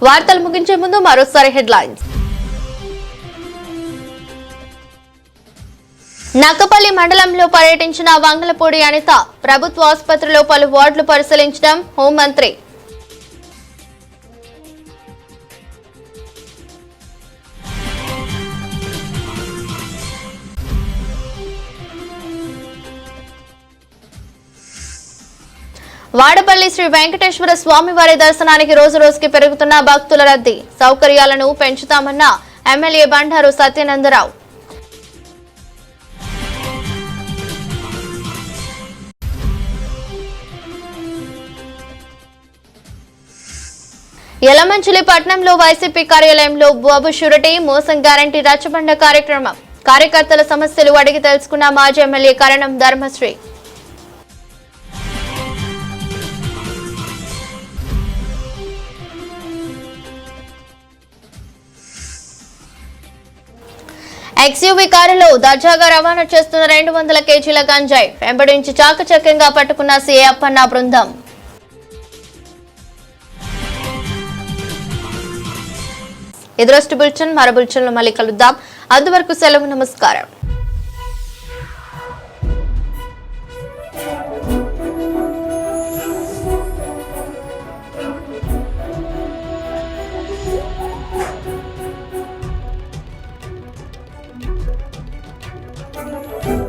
Speaker 1: వార్తలు ముగించే ముందు మరోసారి హెడ్లైన్స్. నక్కపల్లి మండలంలో పర్యటించిన వంగలపూడి అనిత, ప్రభుత్వ ఆసుపత్రిలో పలు వార్డులు పరిశీలించడం హోంమంత్రి. వాడపల్లి శ్రీ వెంకటేశ్వర స్వామివారి దర్శనానికి రోజు రోజుకి పెరుగుతున్న భక్తుల రద్దీ, సౌకర్యాలను పెంచుతామన్న ఎమ్మెల్యే బండారు సత్యానందరావు. యలమంచిలి పట్టణంలో వైసీపీ కార్యాలయంలో బాబు షూరిటీ మోసం గ్యారంటీ రచ్చబండ కార్యక్రమం. కార్యకర్తల సమస్యలు అడిగి తెలుసుకున్న మాజీ ఎమ్మెల్యే కరణం ధర్మశ్రీ. ఎక్స్యూవీ కారులో దర్జాగా రవాణా చేస్తున్న 200 కేజీల గంజాయి వెంబడించి చాకచక్యంగా పట్టుకున్న సీఏ అప్పన్న బృందం. ఎదురొస్ట్ బులెటిన్ మరో బులెటిన్లో మళ్ళీ కలుద్దాం. అంతవరకు సెలవు, నమస్కారం.
Speaker 6: Thank you.